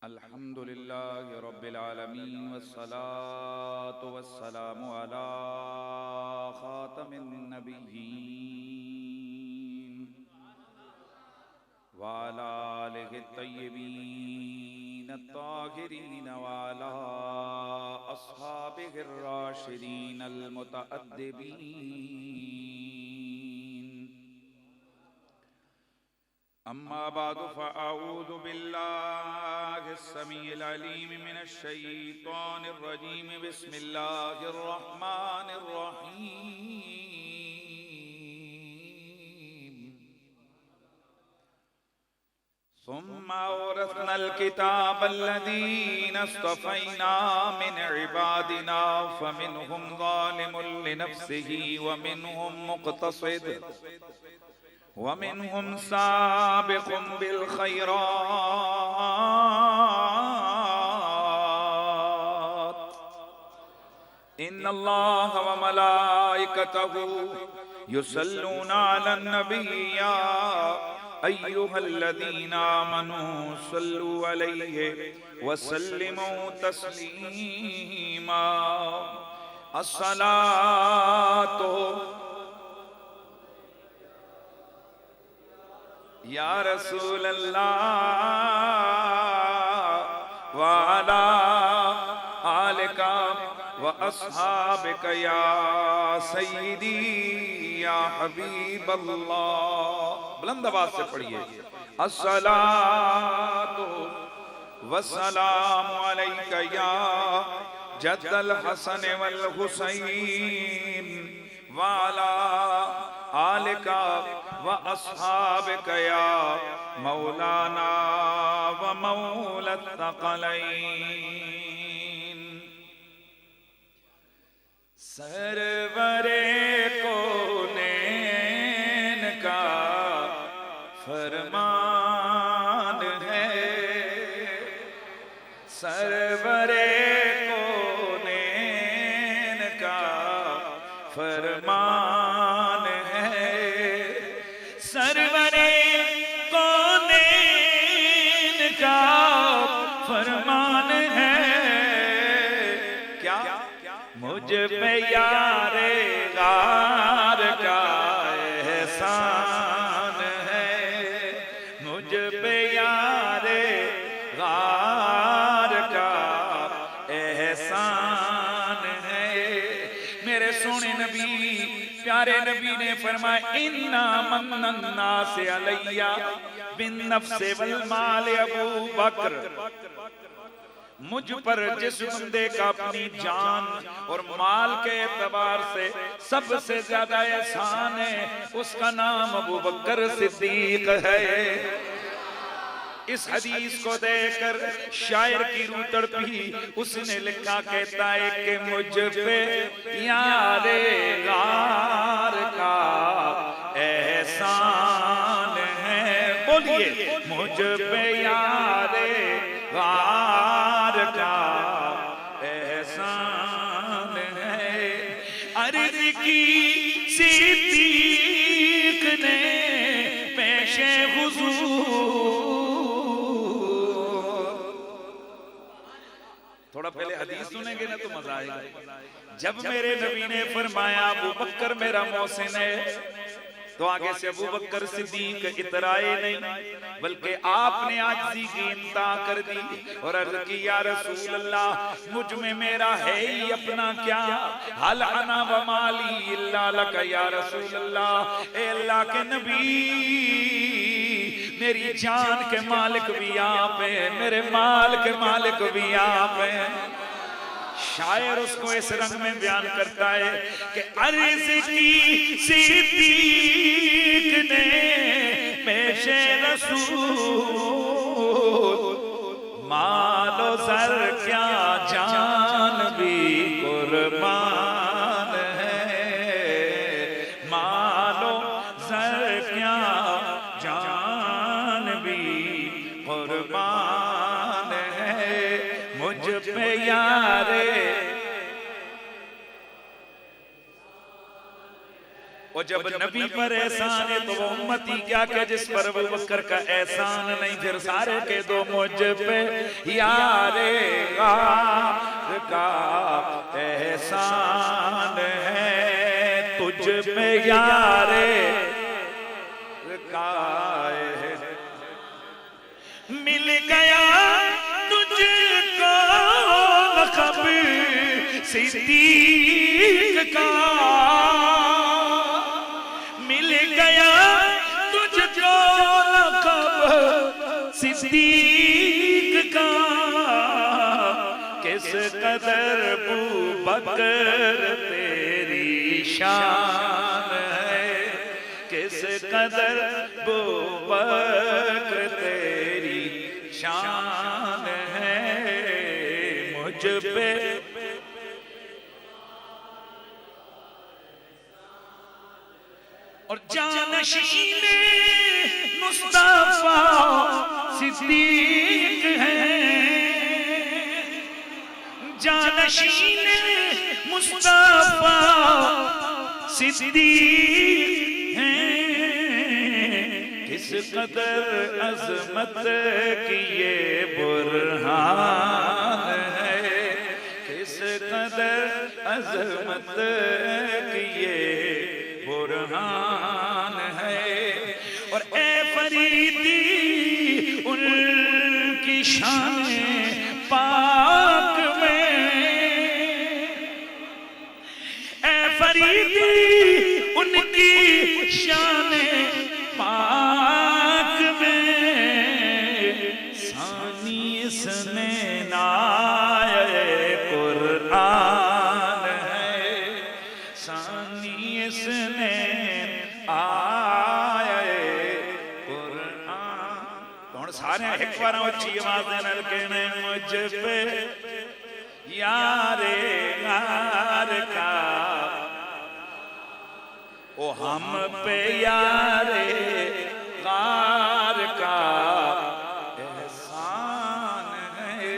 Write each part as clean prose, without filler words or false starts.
अल्हम्दुलिल्लाहि रब्बिल आलमीन वस्सलातु वस्सलामु अला खातमिन नबिय्यीन व अला आलिहि तय्यबीन अत्ताहिरीन व अला अस्हाबिहि राशिदीन अल मुतअद्दिबीन। अम्मा बादु फ़अऊज़ु बिल्लाहिस समीइल अलीम मिनश शैतानिर रजीम। बिस्मिल्लाहिर रहमानिर रहीम। सुम्मा औरसनल किताबल्लज़ीना इस्तफ़ैना मिन इबादिना फ़मिनहुम ज़ालिमुन लिनफ़्सिही व मिनहुम मुक़तसिद वमिनहुम साबिक़ुम बिल खैरात। इन्नल्लाह व मलाइकतहु युसल्लूना अलन नबी या अय्युहल्लज़ीना आमनू सल्लु अलैहि व सल्लिमू तस्लीमा। अस्सलातु या रसूल अल्लाह व अला आलिका व अस्हाबिका या सय्यदी या हबीब अल्लाह। बुलंद आवाज से पढ़िए। अस्सलातु वस्सलामु अलैका या जद्दल हसन वल हुसैन व अला आलिका व अस्हाबिका या मौलाना व मौलत तक़लैन। सरवरे कौनैन का फरमान है, सरवरे कौनैन का फरमान है, सरवरे कौनैन का फरमान है। क्या मुझ पे यारे गार का एहसान है, मुझ पे यारे गार का एहसान है। मेरे सोने नबी प्यारे नबी ने फरमाया इन्ना मन्नन्ना से अलैया बिन नफ्से वल माल अबू बकर। मुझ पर जिस बंदे का अपनी जान और माल के एतबार से सबसे ज्यादा एहसान है उसका नाम अबू बकर सिद्दीक है। इस हदीस को देखकर शायर की रूह तड़पी। उसने लिखा कहता है कि मुझ पे यारे गार का एहसान है। बोलिए मुझ पे यारे गार का एहसान है। अर्ज़ की सिद्दीक ने पेशे हुज़ूर। थोड़ा पहले हदीस सुनेंगे ना तो मजा आएगा। जब मेरे नबी ने फरमाया अबू बकर मेरा मोहसिन है तो आगे से अबू बकर सिद्दीक इतराए नहीं बल्कि आपने आजिज़ी की इंतहा कर दी और अर्ज़ की या रसूल अल्लाह मुझ में मेरा है ही अपना क्या, हल अना व माली इल्ला लक या रसूल अल्लाह। ए अल्लाह के नबी मेरी जान के मालिक भी आप हैं, मेरे माल के मालिक भी आप हैं। शायर उसको इस रंग में बयान करता है कि अर्ज़ की सिद्दीक ने पेशे रसूल मालो सर क्या जान भी कुर्बान है, मालो सर क्या जान भी कुर्बान है। मुझ पे यारे ओ जब नबी पर एहसान है तो वो उम्मती क्या क्या जिस पर अबू बकर का एहसान नहीं, फिर सारे के दो मुझ पे यारे गार का एहसान है, तुझ पे यारे का मिल गया तुझको लक़ब सिद्दीक़ का, मिल गया तुझको लक़ब सिद्दीक़ का, किस कदर अबू बकर तेरी शान है, किस कदर अबू बकर तेरी शान है, मुझ पे और जानशीने मुस्तफा सिद्दीक हैं, जानशीने मुस्तफा सिद्दीक हैं, किस कदर अजमत की ये बुरहान है, किस कदर अजमत की ये बुरहान है। और ए फरीदी उनकी शान पाक में, ए फरीदी उनकी शान पाक में, सानी इसने नाए कुरान है, सानी इसने आए कुरान। कौन सारे एक बार अच्छी आवाज नल कहने मुझ पे यारे यार का, ओ हम पे यारे यार का एहसान है।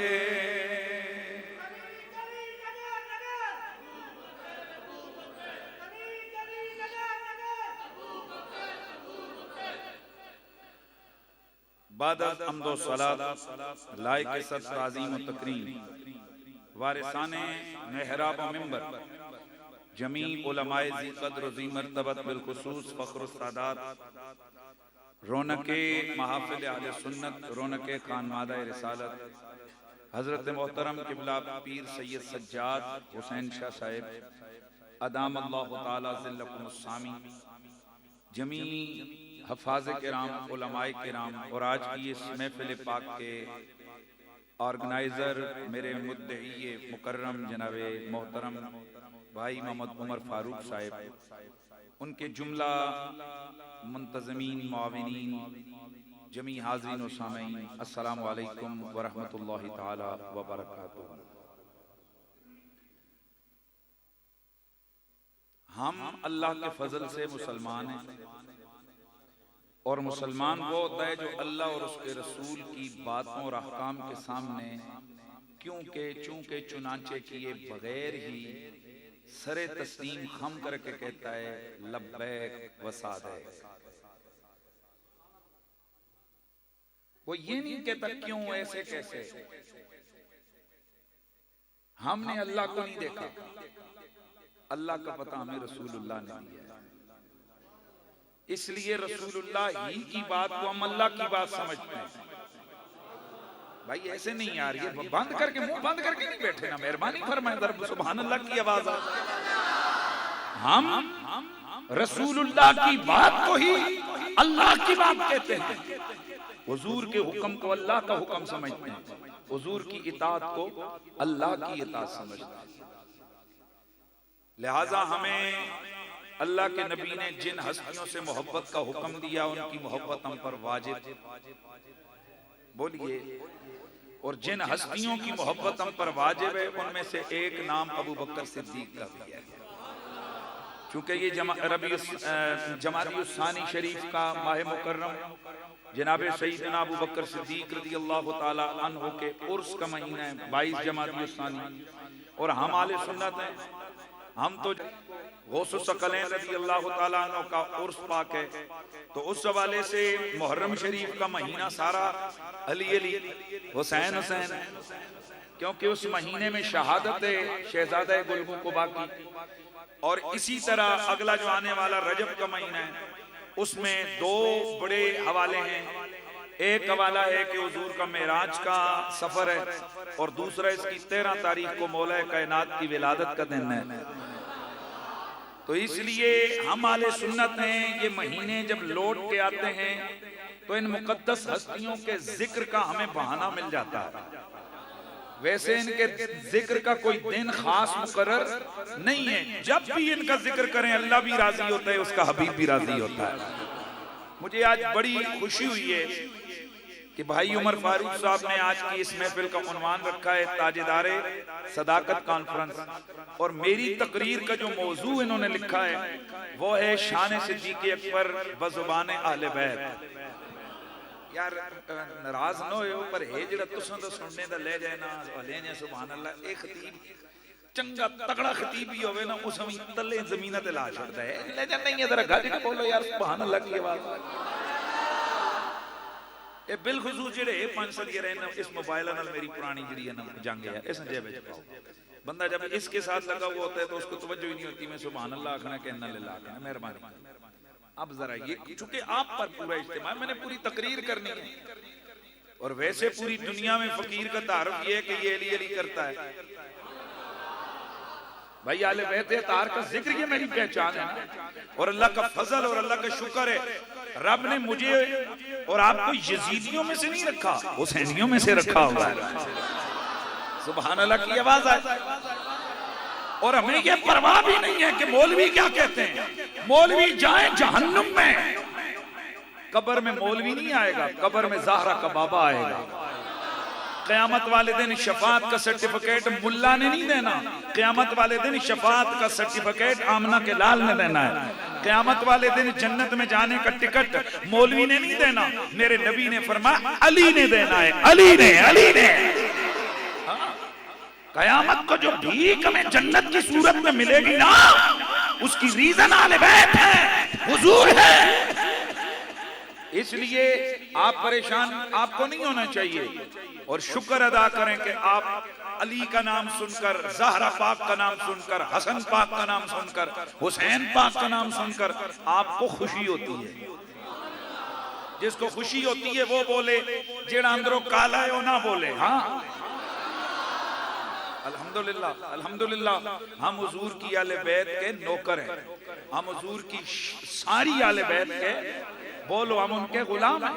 बाद अम्दो सलात लाइक सद ताज़ीम व तकरीम वारिसाने मेहराब व मिंबर जमी उलमाए ज़ी क़द्र व ज़ी मर्तबत बिलखुसूस फ़ख्र सादात रौनके महफ़िल अहले सुन्नत रौनके खानवादा रिसालत हज़रत मोहतरम क़िबला पीर सैयद सज्जाद हुसैन शाह साहिब अदाम अल्लाहु ताला ज़िल्लकुमुस सामी जमी हफ़ाज़ किराम उलमाए किराम और आज की इस महफ़िल पाक के ऑर्गेनाइज़र मेरे मुद्दई मुकर्रम जनाबे मोहतरम भाई मोहम्मद उमर फारूक साहिब, उनके जुमला मुंतज़मीन मुआविनीन जमी हाज़रीन व सामीन अस्सलामु अलैकुम व रहमतुल्लाहि ताला व बरकातुहू। हम अल्लाह के फजल से मुसलमान हैं और मुसलमान वो होता है जो अल्लाह और उसके रसूल की बातों और अहकाम के सामने क्योंकि चूंकि चुनाचे किए बगैर ही सरे तस्लीम खम करके कहता है लब्बैक व सादैक। वो ये नहीं कहता क्यों ऐसे कैसे। हमने अल्लाह को नहीं देखा, अल्लाह का पता हमें रसूलुल्लाह ने दिया, इसलिए रसूलुल्लाह ही की बात को हम अल्लाह की बात समझते हैं। भाई ऐसे नहीं आ रही है, बंद करके मुंह बंद करके नहीं बैठे ना, मेहरबानी फरमाए दर सुभान अल्लाह की आवाज आ। हम रसूलुल्लाह की बात को ही अल्लाह की बात कहते हैं, हुजूर के हुक्म को अल्लाह का हुक्म समझते हैं, हुजूर की इताअत को अल्लाह की इताअत समझते हैं। लिहाजा हमें अल्लाह के नबी ने जिन हस्तियों से मोहब्बत का हुक्म दिया उनकी मोहब्बत हम पर वाजिब, बोलिए, और जिन हस्तियों की मोहब्बत हम पर वाजिब है उनमें से एक नाम अबू बकर सिद्दीक का भी है। क्योंकि ये जमादी सानी शरीफ का माह मुकर्रम जनाबे सईदना अबू बकर सिद्दीक रज़ियल्लाहु ताला अन्हु के उर्स का महीना है 22 जमादी सानी, और हम आले सुन्नत हैं, हम तो गौसुस सकलैन रज़ी अल्लाह तआला अन्हु का उर्स पाक है, तो उस हवाले से मुहर्रम शरीफ का महीना सारा अली अली हुसैन हुसैन है, क्योंकि उस महीने में शहादत है शहजादा गुलबू को बाकी। और इसी तरह अगला जो आने वाला रजब का महीना है, उसमें दो बड़े हवाले हैं। एक हवाला है कि हुजूर का मेराज का सफर है, और दूसरा इसकी 13 तारीख को मौला कायनात की विलादत का दिन है। तो इसलिए हम आले सुन्नत हैं, ये महीने जब लौट के आते हैं तो इन मुकद्दस हस्तियों के जिक्र का हमें बहाना मिल जाता है। वैसे इनके जिक्र का कोई दिन खास मुकर्रर नहीं है, जब भी इनका जिक्र करें अल्लाह भी राजी होता है, उसका हबीब भी राजी होता है। मुझे आज बड़ी खुशी हुई है कि भाई उमर फारूक साहब ने आज की इस महफिल का उन्वान रखा है ताजेदारे सदाकत कॉन्फ्रेंस, और मेरी तकरीर का जो मौजू इन्होंने लिखा है वो है शान सिद्दीक़ अकबर बज़ुबान अहले बैत। यार नाराज ना हो, पर है जेड़ा तुसां तो सुनने दा ले जाए ना हले ने सुभान अल्लाह। एक खतीब चंगा तगड़ा खतीब भी होवे ना, उस हम तले जमीन ते ला छड़दा है, ले जा नहीं है जरा गज के बोलो यार सुभान अल्लाह की आवाज। ए बिलखुसूस जेड़े 5 साल ये रहना इस मोबाइल नाल मेरी पुरानी जड़ी है ना जंग है, इस जेब विच पाओ। बंदा जब इसके साथ लगा हुआ होता है तो उसको तवज्जो ही नहीं होती, मैं सुभान अल्लाह आखना के इन्ना लिल्लाह आखना, मेहरबानी। अब जरा ये चूंकि आप पर पूरा इज्तिमा, मैंने पूरी तकरीर करनी है, और वैसे पूरी दुनिया में फकीर का तारुफ ये है कि ये अली अली करता है। भाई आले बैत तार का जिक्र ये मेरी पहचान है ना, और अल्लाह का फजल और अल्लाह का शुक्र है, रब ने मुझे और आपको यजीदियों में से नहीं रखा, हुसैनियों में से रखा हुआ है। सुभान अल्लाह की आवाज आए। और हमें ये परवाह भी नहीं है कि मौलवी क्या कहते हैं। मौलवी जाए जहन्नुम में, कब्र में मौलवी नहीं आएगा, कब्र में ज़हरा का बाबा आएगा। क़यामत वाले दिन शफात का सर्टिफिकेट मुल्ला ने नहीं देना, क़यामत वाले दिन शफात का सर्टिफिकेट आमना के लाल ने देना है। क़यामत वाले दिन जन्नत में जाने का टिकट मौलवी ने नहीं देना, मेरे नबी ने फरमाया अली ने देना है, अली ने। क़यामत को जो भीख हमें जन्नत की सूरत में मिलेगी ना, उसकी रीजन आले बैत है, हुजूर है। इसलिए आप परेशान आपको नहीं होना चाहिए, और शुक्र अदा करें कि आप अली का नाम सुनकर, ज़हरा पाक का नाम सुनकर, हसन पाक का नाम सुनकर, हुसैन पाक का नाम सुनकर आपको खुशी होती है। जिसको खुशी होती है वो बोले, जेड़ा अंदरों काला है वो ना बोले। हाँ अल्हम्दुलिल्लाह अल्हम्दुलिल्लाह, हम हुजूर की आले बैत के नौकर हैं, हम हुजूर की सारी आले बैत के बोलो हम उनके गुलाम हैं।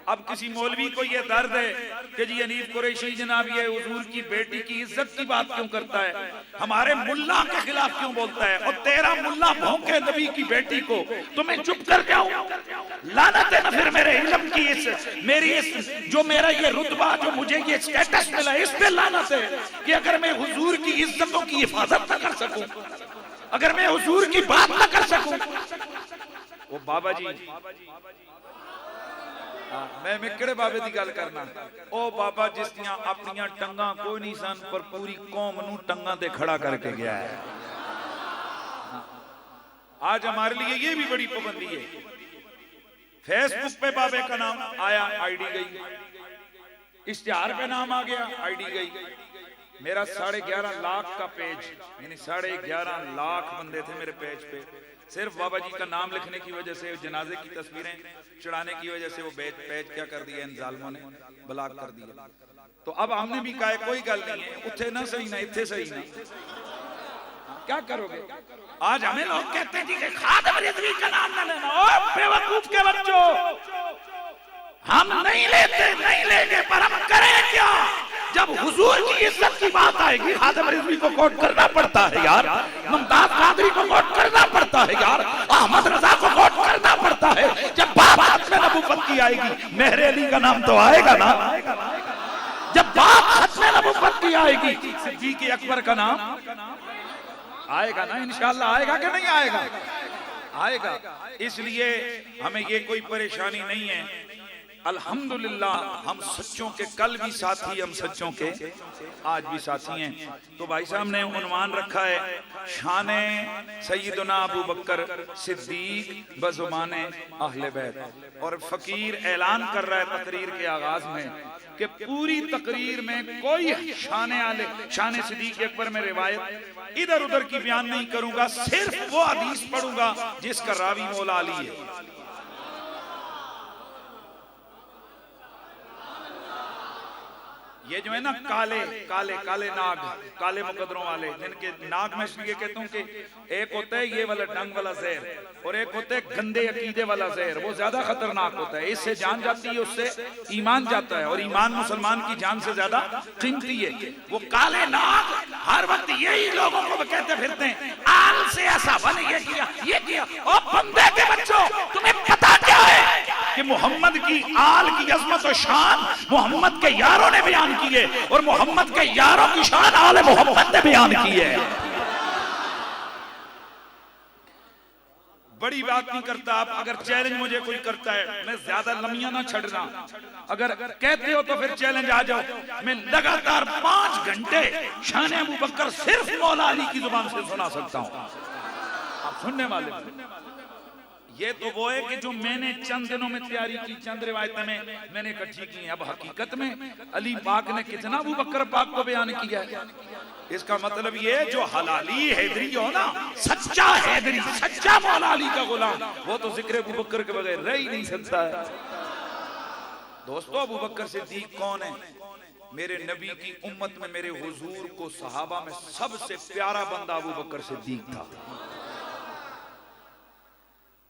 अब किसी मौलवी को ये दर्द है कि जी अनीफ कुरैशी जनाब ये हुजूर की बेटी की इज्जत की बात क्यों करता है, हमारे मुल्ला के खिलाफ क्यों बोलता है, और तेरा मुल्ला भौंके नबी की बेटी को तो मैं चुप कर जाऊं? लानत है ना फिर मेरे इल्म की, मेरी इस जो मेरा ये रुतबा, जो मुझे ये स्टेटस मिला, इस पे लानत है कि अगर मैं हुजूर की इज्जतों की हिफाजत न कर सकूं, अगर मैं हुजूर की बात न कर सकूं। वो बाबा जी मैं मिकड़े बाबे की गल करना, ओ बाबा जिस दियां अपनियां टंगा कोई नहीं सन, पर पूरी कौम नू टंगा ते खड़ा करके गया है। आज हमारे लिए ये भी बड़ी पाबंदी है। फेसबुक पे बाबे का नाम आया, आईडी गई, इश्तिहार पे नाम आ गया, आईडी गई। मेरा 11.5 लाख का पेज, यानी 11.5 लाख बंदे थे मेरे पेज पे, सिर्फ बाबा जी का नाम लिखने की वजह से, जनाजे की तस्वीरें चढ़ाने की वजह से वो पेज क्या कर दिया इन जालिमों ने, ब्लॉक कर दिया। तो अब हमने भी कहा कोई गल नहीं है, उठे ना सही ना इत्थे सही ना, क्या करोगे? आज हमें लोग कहते हैं जी कि खादिम रिजवी का नाम ना लेना। ओ बेवकूफ के बच्चों, हम नहीं लेंगे, पर हम करें क्या? जब हुजूर की इज्जत की बात आएगी, खादिम रिजवी को कोट करना पड़ता है यार, मुमताज कादरी को कोट करना पड़ता है यार, अहमद रजा को कोट करना पड़ता है। जब बात में नबूवत की आएगी, मेहर अली का नाम तो आएगा ना। जब बात में नबूवत की आएगी, सिद्दीक़ अकबर का नाम आएगा ना, इंशाअल्लाह आएगा कि नहीं आएगा? आएगा। इसलिए हमें ये कोई परेशानी नहीं है अल्हम्दुलिल्लाह हम सच्चों के कल भी साथी, हम सच्चों के आज भी साथी हैं। तो भाई साहब ने उन्वान रखा है शान सैयदना अबू बकर सिद्दीक बज़ुबाने अहले बैत। और फकीर ऐलान कर रहा है तकरीर के आगाज में कि पूरी तकरीर में कोई शान सिद्दीक अकबर में रिवायत इधर उधर की बयान नहीं करूंगा, सिर्फ वो हदीस पढ़ूंगा जिसका रावी मौला अली है। ये जो है ना काले काले काले नाग, काले मुकदरों वाले, जिनके नाग में इसलिए कहता हूँ कि एक होता है ये वाला डंग वाला जहर और एक होता है गंदे अकीदे वाला जहर। वो ज्यादा खतरनाक होता है, इससे जान जाती है, उससे ईमान जाता है, और ईमान मुसलमान की जान से ज्यादा कीमती है। वो काले नाग हर वक्त यही लोगों को कहते फिरते हैं आल से ऐसा बन ये किया। और बंदे के बच्चों, तुम्हें पता क्या है कि मोहम्मद की आल की अजमत और शान मोहम्मद के यारों ने बयान की है, और मोहम्मद के यारों की शान आले मोहम्मद ने बयान की है। बड़ी बात नहीं करता आप, अगर चैलेंज मुझे कोई करता है, मैं ज्यादा लम्बियां ना छड़ना, अगर कहते हो तो फिर चैलेंज आ जाओ। मैं लगातार 5 घंटे शान अबू बकर सिर्फ मौला अली की जुबान से सुना सकता हूं। आप सुनने वाले, ये तो वो है कि जो मैंने चंद दिनों में तैयारी की, चंद रिवायतें में मैंने इकट्ठी की। अब हकीकत में अली पाक ने कितना अबू बकर पाक को बयान किया है। इसका मतलब ये जो हलाली हैदरी हो ना, सच्चा हैदरी, सच्चा मौला अली का गुलाम, वो तो जिक्र अबू बकर के बगैर रह ही नहीं सकता है। दोस्तों, अबू बकर सिद्दीक कौन है? मेरे नबी की उम्मत में मेरे हुजूर को सहाबा में सबसे प्यारा बंदा अबू बकर सिद्दीक था।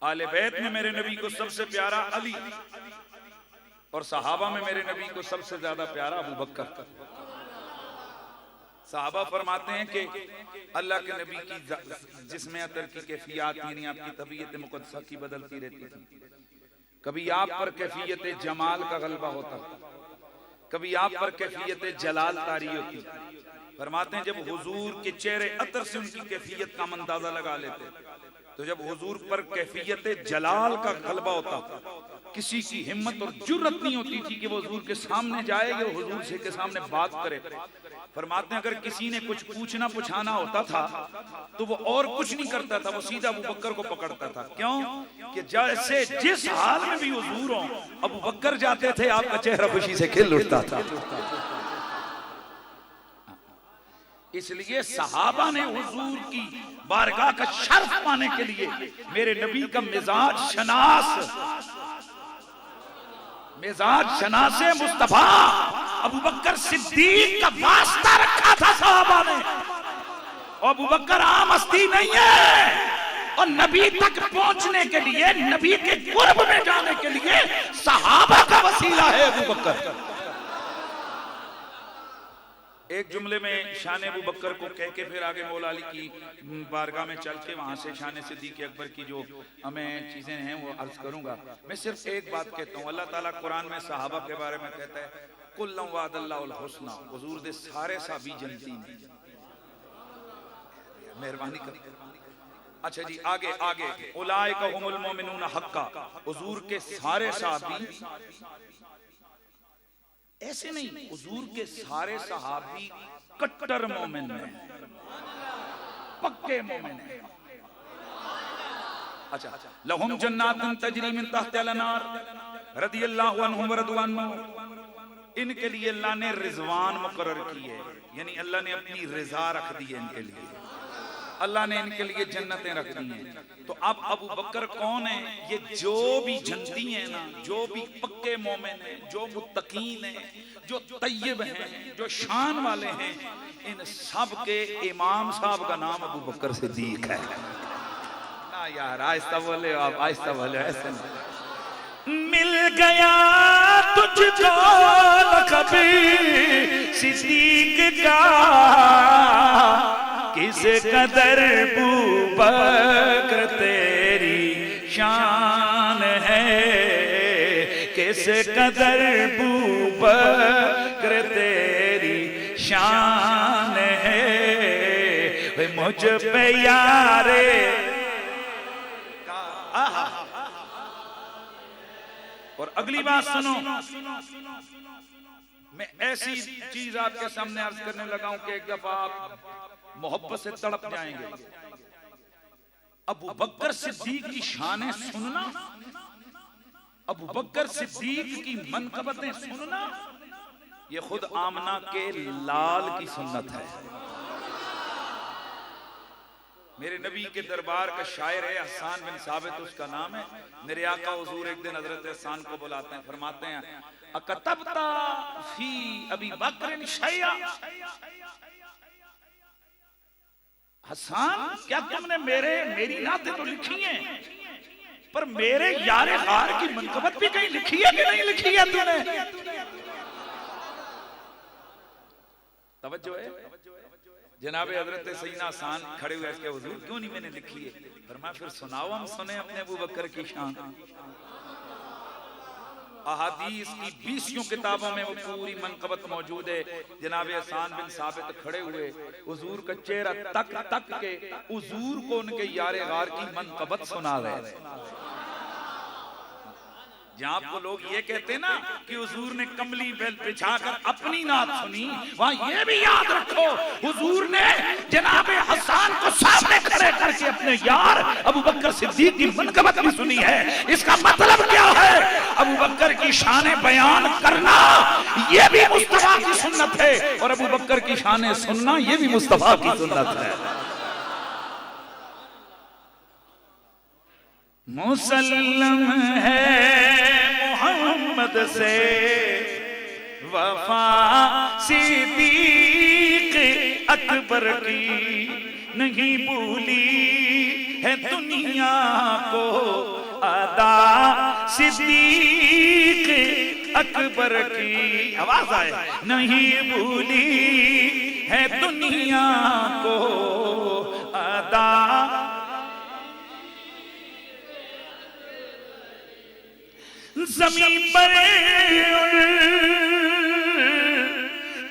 आले बैत में मेरे नबी को सबसे प्यारा अली, और सहाबा में मेरे नबी को सबसे ज्यादा प्यारा अबू बकर। सहाबा फरमाते हैं कि अल्लाह के नबी की जिस्म अतर की कैफियत, यानी आपकी तबीयत मुक़द्दसा की बदलती रहती थी। कभी आप पर कैफियत जमाल का गलबा होता, कभी आप पर कैफियत जलाल तारी होती। फरमाते हैं जब हुजूर के चेहरे अतर से उनकी कैफियत का अंदाजा लगा लेते, तो जब हुजूर पर कैफियत जलाल का गलबा होता, किसी की हिम्मत और जुर्रत नहीं होती थी कि वो हुजूर के सामने जाए और हुजूर से के सामने बात करे। फरमाते हैं अगर किसी ने कुछ पूछना पुछाना होता था तो वो और कुछ नहीं करता था, वो सीधा अबू बकर को पकड़ता था। क्यों? कि जैसे जिस हाल में भी हुजूर हो, अबू बकर जाते थे, आपका चेहरा खुशी से खिल उठता था। इसलिए सहाबा ने हुजूर की बारगाह का शर्फ पाने के लिए मेरे नबी का मिजाज शनासे मुस्तफा अबू बकर सिद्दीक का वास्ता रखा था सहाबा ने। अबू बकर आम हस्ती नहीं है, और नबी तक पहुंचने के लिए, नबी के कुर्ब में जाने के लिए सहाबा का वसीला है अबू बकर। एक जुमले में शान अबू बकर को कह के फिर आगे मौला अली की बारगाह में चल के वहां से शान सिद्दीक अकबर की जो हमें चीजें हैं वो अर्ज करूंगा। मैं सिर्फ एक बात कहता हूँ, अल्लाह ताला कुरान में सहाबा के बारे में कहता है कुल्लम वादल्लाहुल हुस्ना, हुजूर दे सारे साहबी जन्नती ने। मेहरबानी कर। अच्छा जी, आगे आगे उलाइका हुमुल मोमिनून हक्का, हुजूर के सारे साहबी ऐसे नहीं, हुजूर के सारे सहाबी कट्टर मोमिन हैं, पक्के मोमिन हैं। अच्छा, लहुम जन्नातुन तजरी मिन तहतिल अनार रदियल्लाहु अन्हुम व रदू अन्हु, इनके लिए अल्लाह ने रिजवान मुकर्रर की है, यानी अल्लाह ने अपनी रिजा रख दी है इनके लिए, अल्लाह ने इनके लिए जन्नतें रख दी हैं। तो अब अबू बकर कौन है? ये जो भी जन्नती हैं ना, जो भी पक्के मोमिन हैं, जो मुत्तकीन हैं, जो तय्यब हैं, जो शान वाले हैं, इन सब के इमाम साहब का नाम अबू बकर सिद्दीक है ना। यार आहिस्ता बोले आप, आहिस्ता बोले, ऐसे मिल गया तुझको कभी सिद्दीक का, किस कदर बूबकर तेरी शान है, किस कदर बूबकर तेरी शान है, मुझ पे यारे। और अगली बात सुनो, मैं ऐसी चीज आपके सामने अर्ज करने लगा हूं कि एक दफा आप मोहब्बत से तड़प जाएंगे। अबू बकर सिद्दीक की शानें सुनना, अबू बकर सिद्दीक की मनकबतें सुनना, ये खुद आमना के लाल की सुन्नत है। मेरे नबी के दरबार का शायर है हसन बिन साबित, उसका नाम है। मेरे आका हुजूर एक दिन हजरत हसन को बुलाते हैं, फरमाते हैं अकतबता फी अबी बकर शैया, हसन क्या तुमने मेरी नाते तो लिखी है, पर मेरे यारे गार की मनकबत भी कहीं लिखी है कि नहीं लिखी है तूने? तवज्जो है। जनाबे हजरत सैयदना हसन खड़े हुए इसके हुजूर क्यों नहीं मैंने लिखी है? फरमाया फिर सुनाओ, हम सुने अपने अबू बकर की शान। अहादीस की 20 किताबों में वो पूरी मनकबत मौजूद है। जनाबे हसन बिन साबित खड़े हुए हुजूर का चेहरा तक तक के हुजूर को उनके यारे गार की मनकबत सुना रहे थे। जहां आपको लोग ये कहते हैं ना कि हुजूर ने कमली बिछाकर अपनी नात सुनी, वहां ये भी याद रखो हुजूर ने जनाबे हसन को सामने खड़े करके अपने यार अबू बकर सिद्दीक की मनकबत भी सुनी है। इसका मतलब क्या है? अबू बकर की शाने बयान करना ये भी मुस्तफा की सुन्नत है, और अबू बकर की शाने सुनना ये भी मुस्तफा की सुन्नत है। मुसल्लम है मोहम्मद से वफा सिद्दीक अकबर की नहीं भूली है दुनिया को अदा सिद्दीक अकबर की। आवाज आए, नहीं भूली है दुनिया को अदा ज़मीन पर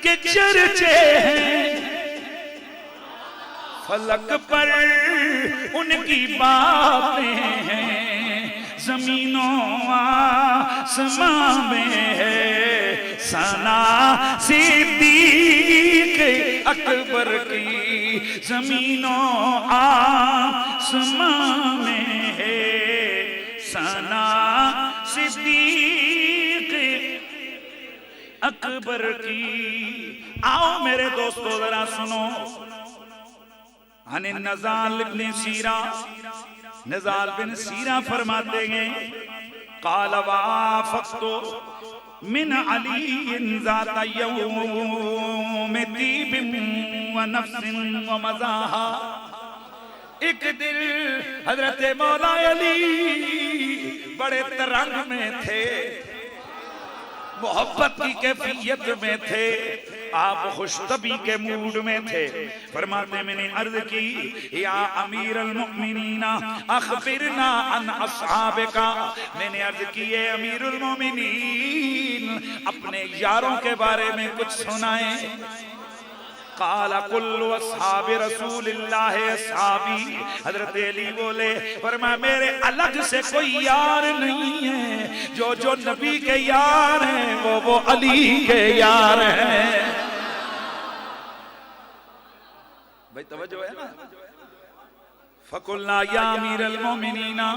के चर्चे हैं, फलक पर उनकी बातें हैं। ज़मीनों आसमां में है सना सिद्दीक अकबर की। ज़मीनों आसमां में है सना सिद्दीक अकबर की। आओ मेरे दोस्तों जरा सुनो, हने नज़ाल बिन सीरा, नज़ाल बिन सीरा फरमाते हैं क़ाल वाफ़क़्तु मिन अली ज़ाता यौम तीबिन व नफ़्सिन व मज़ाहा। एक दिन हजरत मौला अली बड़े तरंग में थे, मोहब्बत की कैफियत में थे, आप खुशतबी के मूड में थे। फरमाते मैंने अर्ज की या अमीर अल मुमिनीना अखबिरना अन अस्हाबिका, मैंने अर्ज की है अमीर उल मोमिनीन अपने यारों के बारे में कुछ सुनाए। काला कुल्लु अस्हाबि रसूलिल्लाह अस्हाबी, हजरत अली बोले फरमाया मेरे अलग से कोई यार नहीं है, जो जो नबी के यार हैं वो अली के यार हैं। भाई तवज्जो है ना। फकुल्ना या अमीरल मोमिनीना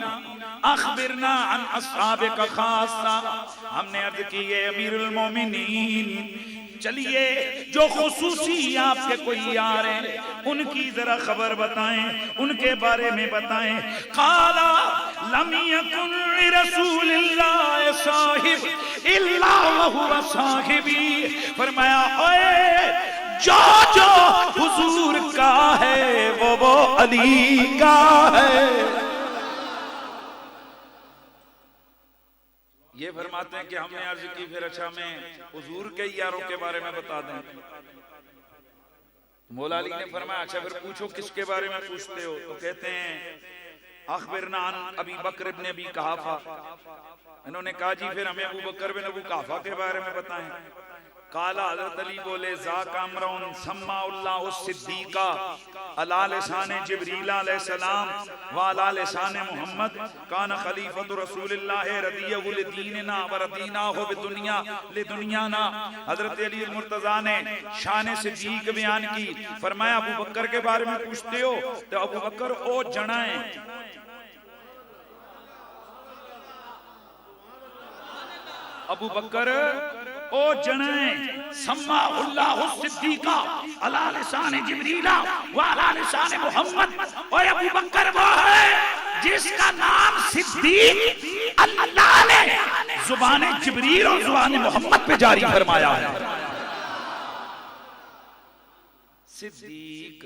अखबिरना अन अस्हाबिका खासा, हमने अर्ज की है अमीरुल मोमिनीन चलिए जो खुसूसी आपके कोई यार हैं उनकी जरा खबर बताएं, उनके बारे में बताएं। काला लम यकुन लिरसूलिल्लाह साहिब इल्ला वहुवा साहिबी, फरमाया ओए जो जो हुजूर का है वो अली का है। ये फरमाते हैं कि हमने अर्ज की फिर अच्छा में हुजूर के यारों के बारे में बता दें। मौला अली ने फरमाया अच्छा फिर पूछो किसके बारे में पूछते हो? तो कहते हैं अखबिरना अन अबी बकर इब्न अबी कुहाफा। इन्होंने कहा जी फिर हमें अबू बकर बिन अबू कुहाफा के बारे में बताएं। काला हज़रत अली बोले ज़ाका अमरुन सम्माउल्लाहु सिद्दीका अला लिसान जिब्रील अलैहिस्सलाम व अला लिसान मुहम्मद कान खलीफतु रसूलिल्लाह रदियहु लिदीनना व रदीनाहु बिदुनिया लिदुनियाना। हज़रत अली मुर्तज़ा ने शान सिद्दीक बयान की, फरमाया अबू बकर के बारे में पूछते हो तो अबू बकर ओ जना है, अबू बकर ओ जने सम्माउल्लाहु सिद्दीका अला लिसान जिब्रील व अला लिसान मुहम्मद। और अबू बकर वो है जिसका नाम सिद्दीक अल्लाह ने जुबान जिब्रील और जुबान मुहम्मद पे जारी फरमाया है। सिद्दीक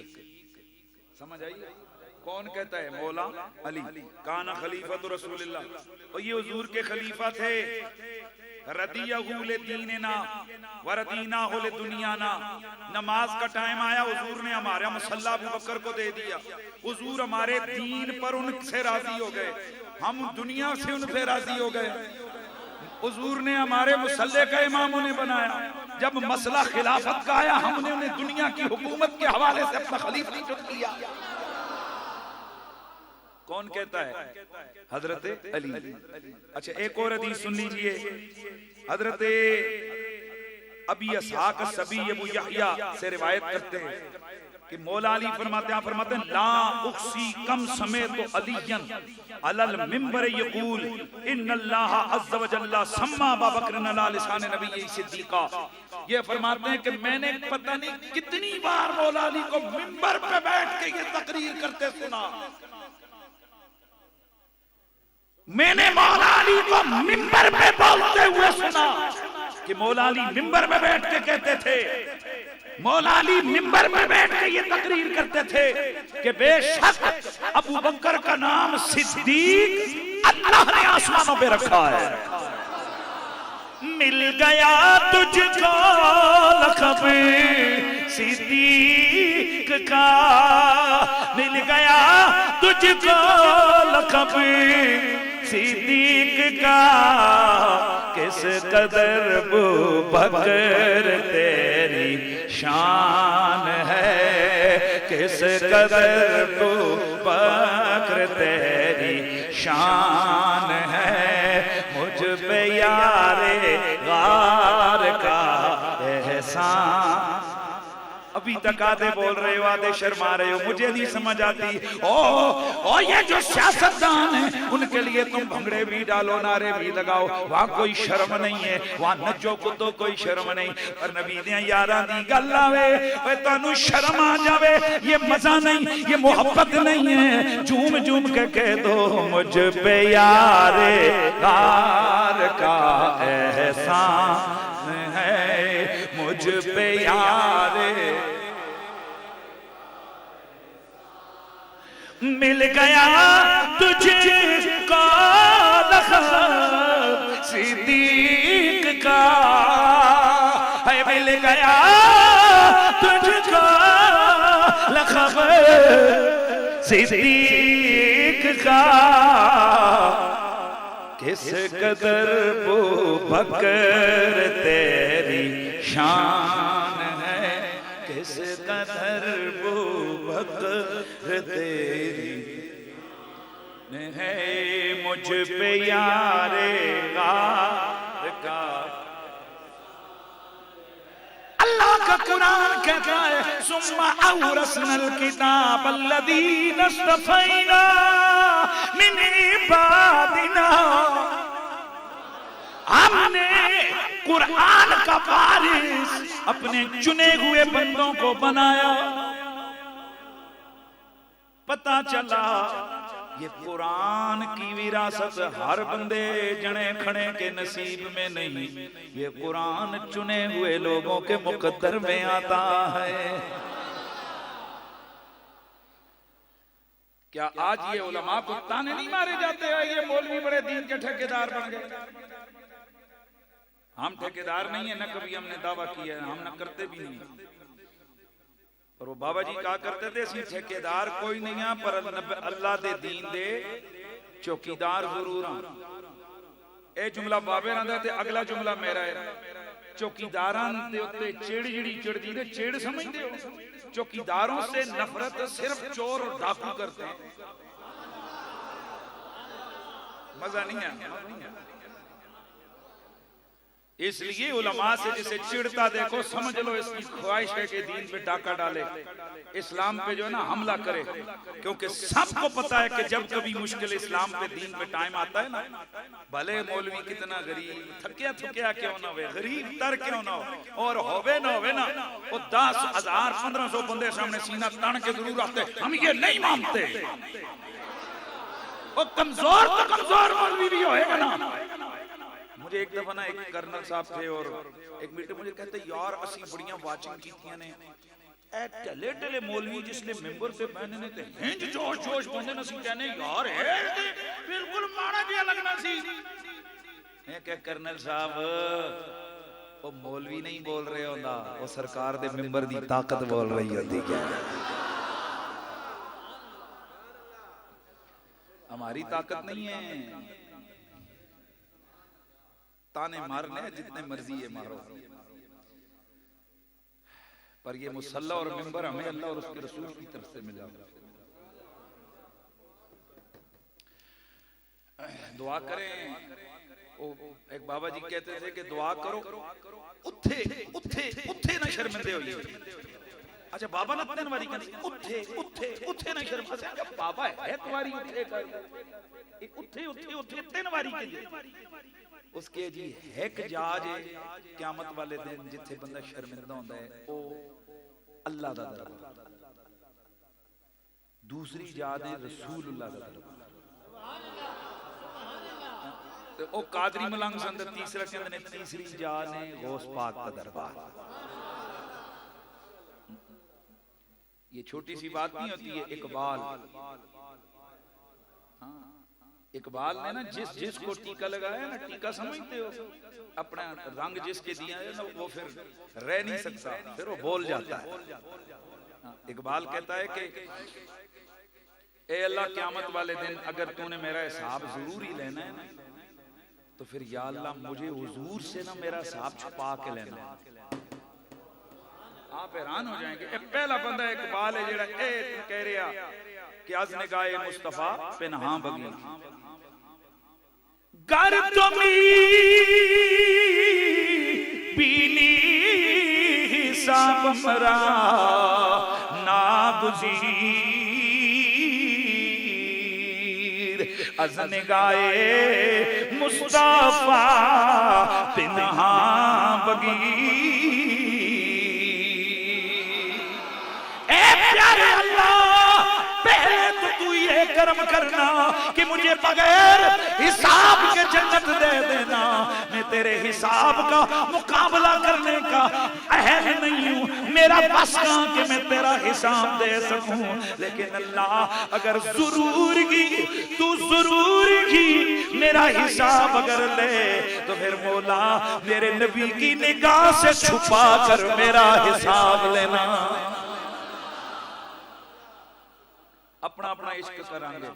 समझ आई? कौन कहता है? मौला अली। काना खलीफतु रसूलिल्लाह, और ये हुजूर के खलीफा थे। रदियहु लिदीनना व रदीनाहु लिदुनियाना। नमाज का टाइम आया, हुजूर ने हमारा मुसल्ला अबू बकर को दे दिया। हुजूर हमारे दीन पर उनसे राजी हो गए, हम दुनिया से उनसे राजी हो गए। हुजूर ने हमारे मुसल्ले का इमाम उन्हें बनाया। जब मसला खिलाफत का आया, हमने उन्हें दुनिया की हुकूमत के हवाले से अपना खलीफा चुन लिया। कौन कहता है? हजरत अली। अच्छा एक और हदीस सुन लीजिए। हजरत अबी इसहाक सभी अबू यहया से रिवायत करते हैं कि मौला अली फरमाते हैं ला उक्सी कम समय तो अलीयन अलल मिंबर यकूल इन्नल्लाह अज़्ज़ व जल्ला सम्मा अबू बकर अला लिसान नबी सिद्दीका। ये फरमाते हैं कि मैंने पता नहीं कितनी बार मौला अली को मिंबर पे बैठ के ये तकरीर करते सुना। मैंने मौला अली को मिंबर पे बोलते हुए सुना कि मौला अली मिंबर पे बैठ के कहते थे, मौला अली मिंबर पे बैठ के ये तकरीर करते थे कि बेशक अबू बकर का नाम सिद्दीक अल्लाह ने आसमानों पे रखा है। मिल गया तुझको लक़ब सिद्दीक का, मिल गया तुझको लक़ब सिद्दीक का, किस कदर अबू बकर तेरी शान है, किस कदर अबू बकर तेरी शान है। मुझ पे यारे गार का एहसान। अभी तक आधे बोल रहे हो, आधे शर्मा रहे हो, मुझे नहीं समझ आती। ओ ये जो सियासतदान है उनके लिए तुम भंगड़े भी डालो, नारे भी लगाओ, वहां कोई शर्म नहीं है, वहां नचो कूदो कोई शर्म नहीं। पर नबी ने यारा दी गल आवे ओए तानू शर्म आ जावे, ये मजा नहीं, ये मोहब्बत नहीं है। झूम झूम के कह दो मुझ पे यारे गार का एहसान है, मुझ पे यारे। मिल गया तुझको लक़ब सिद्दीक का, है मिल गया तुझको लक़ब सिद्दीक का, किस कदर अबू बकर तेरी शान है, किस कदर अबू बकर तेरी है। मुझ पे यारे गार का। अल्लाह का कुरान कहता है सुम्मा औरसनल किताब अल्लज़ीना इस्तफ़ैना मिन इबादिना। हमने कुरान का वारिस अपने चुने हुए बंदों को बनाया। पता चला ये कुरान की विरासत हर बंदे जने खड़े के नसीब में नहीं, ये कुरान चुने हुए लोगों के मुकद्दर में आता है। क्या आज ये उलमा को ताने नहीं मारे जाते हैं? ये मौलवी बड़े दीन के ठेकेदार बन गए। हम ठेकेदार नहीं है, न कभी हमने दावा किया है, हम न करते भी नहीं। और वो बाबा जी कहा करते थे असी ठेकेदार कोई नहीं है, पर अल्लाह दे दीन दे चौकीदार जरूर हां। ए जुमला बाबे रंदा ते अगला जुमला मेरा है। चौकीदारां दे उत्ते चिड़ जिहड़ी चिड़दी ने चिड़ समझदे हो? चौकीदारों से नफरत सिर्फ चोर और डाकू करते हैं। मजा नहीं है। इसलिए उलमा से जिसे चिढ़ता देखो समझ लो इसकी ख्वाहिश है कि दीन पे डाका डाले, इस्लाम पे जो है ना हमला करे, क्योंकि सबको पता है कि जब कभी मुश्किल इस्लाम पे दीन पे टाइम आता है ना, भले मौलवी कितना गरीब थकिया थकिया क्यों ना हो, गरीब तर क्यों ना हो, और होवे ना वो 10,000 1500 बंदे सामने सीना तान के जरूर आते, हम ये नहीं मानते। वो कमजोर तो कमजोर मौलवी भी होएगा ना। मुझे एक दफा ना एक कर्नल साहब थे और एक मीटिंग मुझे कहते यार असी बड़ियां वाचिंग कीतियां ने ए ढले ढले मौलवी जिसले मेंबर से बहने ने ते हिंज जोश जोश बंदे ने सी कहने यार है बिल्कुल माड़ा जिहा लगना सी। मैं कह कर्नल साहब वो मौलवी नहीं बोल रहे होंदा, वो सरकार दे मेंबर दी ताकत बोल रही होती। क्या हमारी ताकत नहीं है, ताने मारने जितने मर्जी है मारो, पर ये मुसल्ला और मिंबर हमें अल्लाह और उसके रसूल की तरफ से मिला। दुआ करें। ओ एक बाबा जी कहते थे कि दुआ करो उठे उठे उठे ना शर्मिंदे होइए। अच्छा बाबा ना तीन बारी कहते उठे उठे उठे ना शर्मिंदे, बाबा है एक बारी उठे कर उठे उठे उठे तीन बारी कहते उसके जी एक जाज क़यामत वाले दिन जिथे बंदा शर्मिंदा होंदा है ओ अल्लाह दा दरबार, दूसरी जाज है रसूलुल्लाह दा दरबार, ते ओ कादरी मलंग संद तीसरा कहंदे ने तीसरी जाज ने गौस पाक दा दरबार। ये छोटी सी बात नहीं होती है। इकबाल, हाँ इकबाल ने ना जिसको टीका लगाया ना, टीका समझते हो अपना रंग जिसके दिया है ना वो फिर रह नहीं सकता, फिर वो बोल जाता है। इकबाल कहता है कि ए अल्लाह क़यामत वाले दिन अगर तूने मेरा हिसाब जरूर ही लेना है तो फिर या अल्लाह मुझे हुजूर से ना मेरा हिसाब छुपा के लेना। आप हैरान हो जाएंगे। पहला बंदा इकबाल है जेड़ा कह रहा कि आज निगाहे मुस्तफा पे नहा बगी गर तुमी पीली हिसाब मरा ना गुजीर आज निगाहे मुस्तफा पे नहा बगी। ए प्यारे अल्लाह पहले तो तू ये कर्म करना कि मुझे बगैर हिसाब के जन्नत दे देना। मैं तेरे हिसाब का मुकाबला करने का अहल नहीं हूँ, मेरा बस कहाँ कि मैं तेरा हिसाब दे सकूं। लेकिन अल्लाह अगर जरूर की तू जरूर की मेरा हिसाब अगर ले तो फिर मौला मेरे नबी की निगाह से छुपा कर मेरा हिसाब लेना। अपना अपना इश्क करांगे।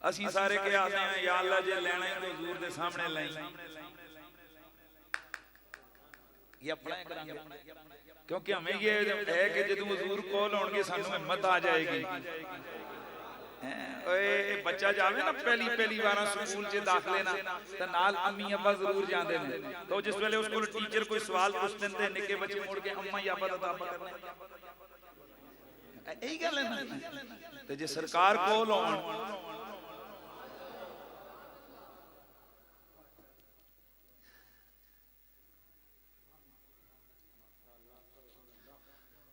असी सारे के आते हैं या अल्लाह जे लेना है तो हुजूर दे सामने लाई, ये अपना ही करांगे। क्योंकि हमें ये है कि जदों हुजूर कोल होणगे सानू हिम्मत आ जाएगी। ओए बच्चा जावे ना पहली बार स्कूल च दाखले ना ते नाल अम्मी अब्बा जरूर जांदे ने, तो जिस वेले उस कोल टीचर कोई सवाल पूछते हैं निक्के बच्चे मुड़ के अम्मा या अब्बा दा दाबा करने यही गल है ना। ते जे सरकार कोल होण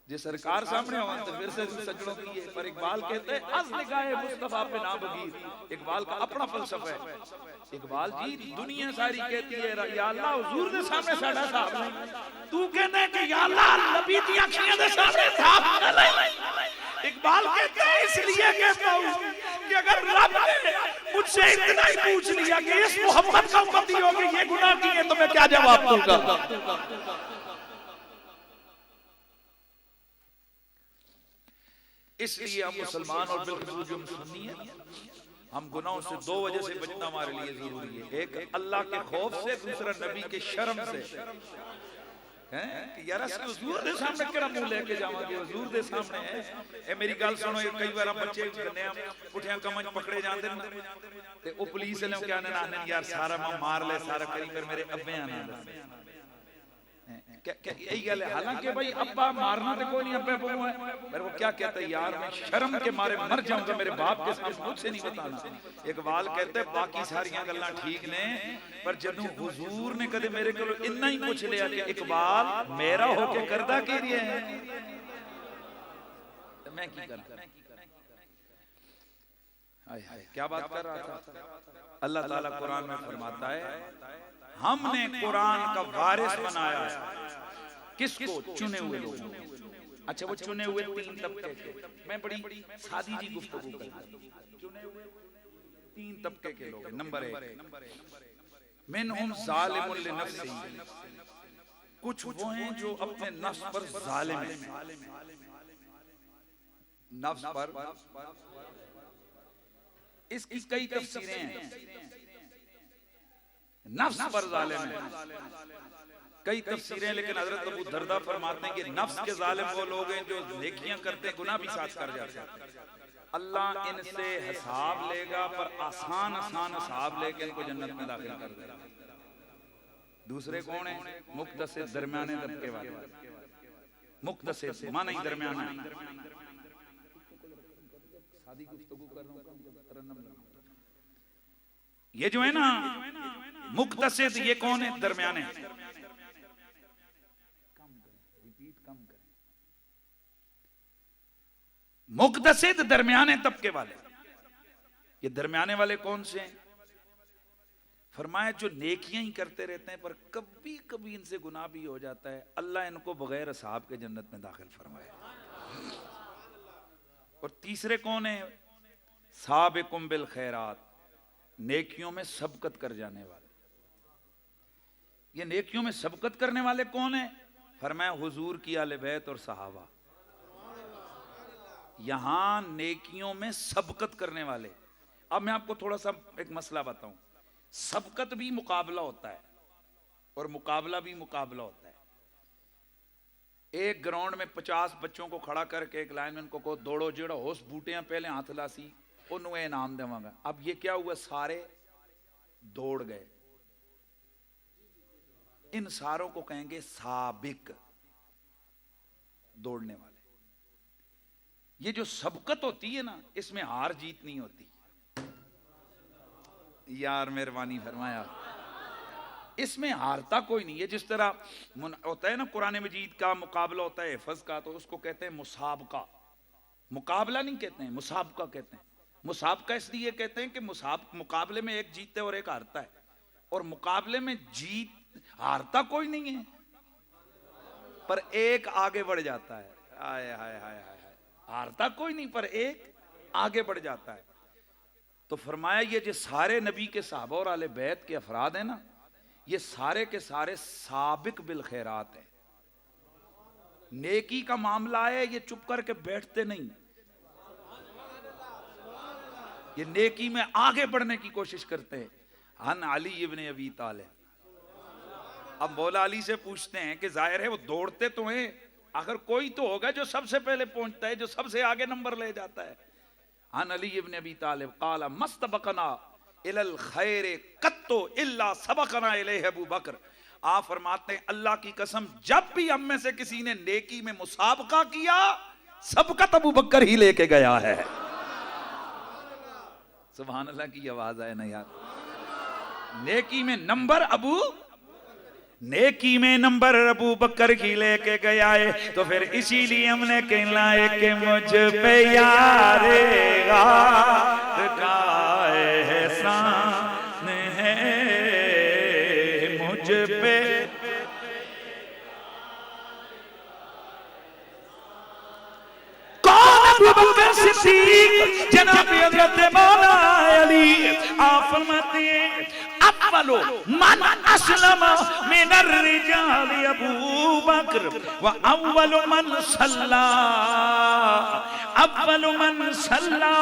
जे सरकार सामने हो तो फिर से सजड़ों की है। पर इकबाल कहते हैं अज़ निगाहे मुस्तफा पे ना बगीर। इकबाल का अपना फलसफा है। इकबाल जी दुनिया सारी कहती है या अल्लाह हुजूर दे सामने साडा हिसाब नहीं, तू कहना है कि या अल्लाह नबी दी अखियां दे सामने हिसाब नहीं। इकबाल कहते हैं इसलिए कहता हूं कि अगर रब ने मुझसे इतना ही पूछ लिया कि इस मोहब्बत का उम्मती हो कि ये गुनाह किए तो मैं क्या जवाब दूंगा। इसलिए हम मुसलमान और बिल्कुल जो सुन्नी है हम गुनाहों से दो वजह से बचना हमारे लिए जरूरी है, एक अल्लाह के खौफ से, दूसरा नबी के शर्म से। यार हुजूर दे सामने केड़ा मुंह लेके जावांगे, हुजूर दे सामने है। ए मेरी गल सुनो, कई बार बच्चे गन्ने पुठियां कमन पकड़े जांदे न ते ओ पुलिस वाले क्या ने यार सारा मैं मार ले सारा करी पर मेरे अब्बे आना यही गल है। हालांकि भाई अब्बा मारना तो कोई नहीं, अब्बे बहू है, मेरे को क्या कहता है यार मैं शर्म के मारे मर जाऊंगा, मेरे बाप के सामने मुझसे नहीं बताना। इकबाल कहते बाकी सारियां गल्लां ठीक ने पर जदों हुजूर ने कदे मेरे को इन्ना ही पूछ लिया कि इकबाल मेरा होके करदा की रही है, तो मैं की करा। हाय हाय क्या बात कर रहा था। अल्लाह ताला कुरान में फरमाता है हमने कुरान का वारिस बनाया है किसको, चुने हुए लोगों। अच्छा वो चुने हुए तीन तबके के, मैं बड़ी सादी जी गुफ्तगू करता हूं। चुने हुए तीन तबके के लोग। नंबर 1 मिनहुम ज़ालिमुन लिनफ्सिही, कुछ वो हैं जो अपने नफ्स पर जालिम हैं। नफ्स पर इसकी कई तफसीरें हैं। नफ्स पर जालिम है कई तफसीरें, लेकिन हजरत अबू दरदा फरमाते हैं कि नफ्स के जालिम वो लोग हैं जो नेकियां करते गुनाह भी साथ कर जाते हैं। अल्लाह इनसे हिसाब लेगा पर आसान आसान हिसाब लेके इनको जन्नत में दाखिल कर देगा। दूसरे कौन है? मुक्तसिद, दरमियाने तबके वाले। मुक्तसिद माना ही दरमियाना। शादी गुफ्तगू कर रहा हूं, ये जो है ना मुक्तसिद, ये कौन है? दरमियाने। मुक्तसिद दरमियाने तबके वाले। ये दरमियाने वाले कौन से हैं? फरमाया जो नेकियां ही करते रहते हैं पर कभी कभी इनसे गुनाह भी हो जाता है, अल्लाह इनको बगैर हिसाब के जन्नत में दाखिल फरमाए। और तीसरे कौन है? साबिकुम बिल खैरात, नेकियों में सबकत कर जाने वाले। ये नेकियों में सबकत करने वाले कौन है? फरमाया हुजूर की आले बैत और सहाबा। यहां नेकियों में सबकत करने वाले। अब मैं आपको थोड़ा सा एक मसला बताऊं। सबकत भी मुकाबला होता है और मुकाबला भी मुकाबला होता है। एक ग्राउंड में 50 बच्चों को खड़ा करके एक लाइनमैन को कहो दौड़ो जेड़ा होश बूटियां पहले हाथ लासी उन्हें इनाम देवांगा। अब ये क्या हुआ, सारे दौड़ गए। इन सारों को कहेंगे साबिक, दौड़ने वाले। ये जो सबकत होती है ना, इसमें हार जीत नहीं होती। यार मेहरबानी फरमाया, इसमें हारता कोई नहीं है। जिस तरह होता है ना कुरान मजीद का मुकाबला होता है हिफ्ज का, तो उसको कहते हैं मुसाबका। मुकाबला नहीं कहते हैं, मुसाबका कहते हैं। मुसाबका इसलिए कहते हैं कि मुकाबले में एक जीतता है और एक हारता है, और मुकाबले में जीत हारता कोई नहीं है पर एक आगे बढ़ जाता है। हाय हाय हाय हाय, हारता कोई नहीं पर एक आगे बढ़ जाता है। तो फरमाया ये जो सारे नबी के सहाबा और आले बैत के अफराद हैं ना, ये सारे के सारे साबिक बिल खैरात हैं। नेकी का मामला है, ये चुप करके बैठते नहीं, ये नेकी में आगे बढ़ने की कोशिश करते हैं। हन अली इब्न अबी तालिब। अब मौला अली से पूछते हैं कि जाहिर है वो दौड़ते तो हैं, अगर कोई तो होगा जो सबसे पहले पहुंचता है, जो सबसे आगे नंबर ले जाता है। हन अली इब्न अबी तालिब काला मस्तबकना इलल खैर कत्तो इल्ला सबकना इलैहि अबू बकर। आप फरमाते हैं अल्लाह की कसम, जब भी हम में से किसी ने नेकी में मुसाबका किया, सबकत अबू बकर ही लेके गया है। सुभान अल्लाह की आवाज आए ना यार। नेकी में नंबर अबू बकर ही लेके गया है। तो फिर इसीलिए हमने कहना है कि मुझ पे यारे गार का एहसान है, मुझ पे अबू बकर सिद्दीक जनाब हज़रत मौला अली। आप फरमाते हैं अब अव्वलु मन अस्लम मिनर रिजाल अबू बकर व अव्वलु मन सल्ला अव्वलु मन सल्ला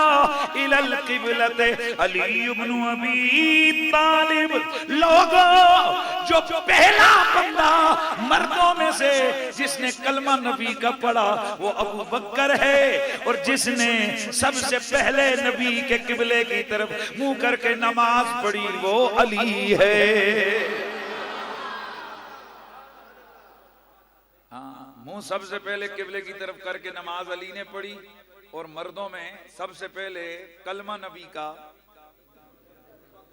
इलल क़िबलत अली इब्न अबी तालिब। लोगों, जो पहला बंदा मर्दों में से जिसने कलमा नबी का पढ़ा वो अबू बकर है, और जिसने सबसे पहले नबी के किबले की तरफ मुंह करके नमाज पढ़ी वो अली है। हाँ, मुंह सबसे पहले किबले की तरफ करके नमाज अली ने पढ़ी, और मर्दों में सबसे पहले कलमा नबी का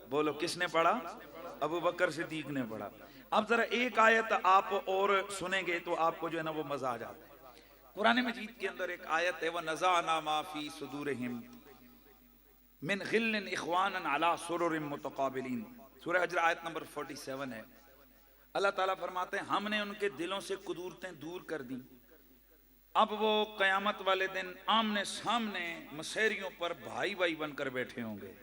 बोलो किसने पढ़ा? अबू बकर सिद्दीक ने पढ़ा। अब जरा एक आयत आप और सुनेंगे तो आपको जो है ना वो मजा आ जाता है। कुरान मजीद के अंदर एक आयत है, व नज़ाना मा फी सुदूरिहिम मिन गिल्लिन इख्वानन अला सुरुरिन मुतकाबिलिन। सूरह हजर आयत नंबर 47 है। अल्लाह ताला फरमाते हैं हमने उनके दिलों से कुदूरतें दूर कर दी, अब वो कयामत वाले दिन आमने सामने मसेरियों पर भाई भाई बनकर बैठे होंगे।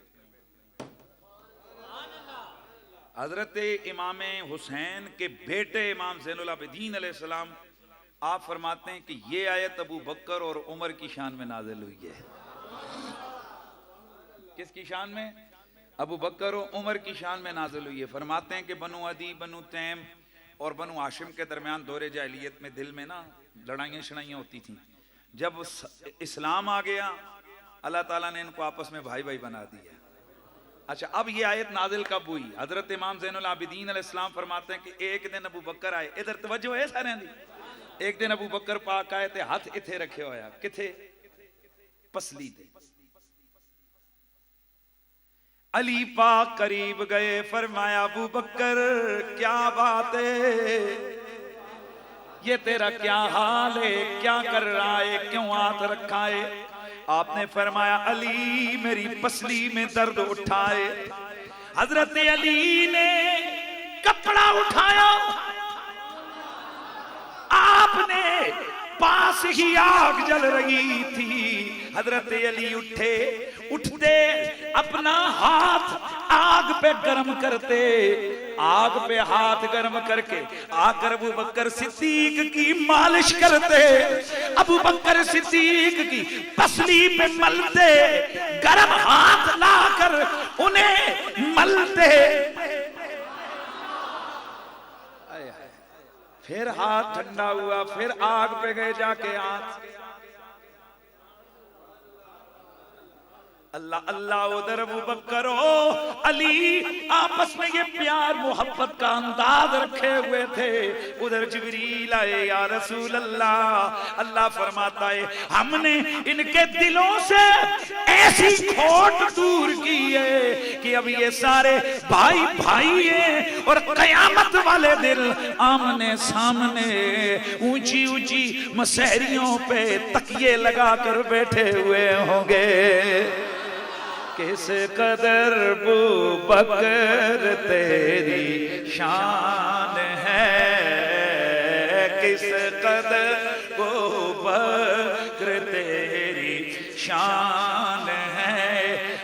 हजरत इमाम हुसैन के बेटे इमाम ज़ैनुल आबिदीन अलैहिस्सलाम आप फरमाते हैं कि ये आयत अबू बकर और उमर की शान में नाजिल हुई है। किसकी शान में? अबू बकर और उमर की शान में नाजिल हुई है। फरमाते हैं कि बनु अदी, बनु तैम और बनु हाशिम के दरमियान दौरे जाहिलियत में दिल में ना लड़ाइयाँ शड़ाइयाँ होती थी। जब इस्लाम आ गया अल्लाह ताला ने इनको आपस में भाई भाई बना दिया। अच्छा, अब ये आयत नाजिल कब हुई? हजरत इमाम ज़ैनुल आबिदीन अलैहिस्सलाम फरमाते हैं कि एक दिन अबू बकर आए, इधर तवज्जो है सारे दी। एक दिन अबू बकर पाक आए थे, हाथ इथे रखे होया, किथे? पसली थे। अली पाक करीब गए, फरमाया अबू बकर क्या बात है, ये तेरा क्या हाल है, क्या कर रहा है, क्यों हाथ रखा है? आपने फरमाया अली मेरी पसली में दर्द उठाए। हजरत अली ने कपड़ा उठाया, आपने पास ही आग जल रही थी। हजरत अली उठे, उठते अपना हाथ आग पे गर्म करते, आग पे हाथ गर्म करके आकर अबू बकर सिद्दीक की मालिश करते, अबू बकर सिद्दीक की पसली पे मलते, गर्म हाथ लाकर उन्हें मलते। फिर हाथ ठंडा हुआ, फिर आग पे गए जाके हाथ। अल्लाह अल्लाह, उधर अबू बकर हो अली आपस में ये प्यार मोहब्बत का अंदाज रखे हुए थे। उधर जिब्रील आए, या रसूल अल्लाह। अल्लाह फरमाता है हमने इनके दिलों से ऐसी खोट दूर की है कि अब ये सारे भाई भाई हैं, और कयामत वाले दिन आमने सामने ऊंची ऊंची मसहरियों पे तकिए लगाकर बैठे हुए होंगे। किस कदर अबू बकर तेरी शान है, किस कदर अबू बकर तेरी शान है,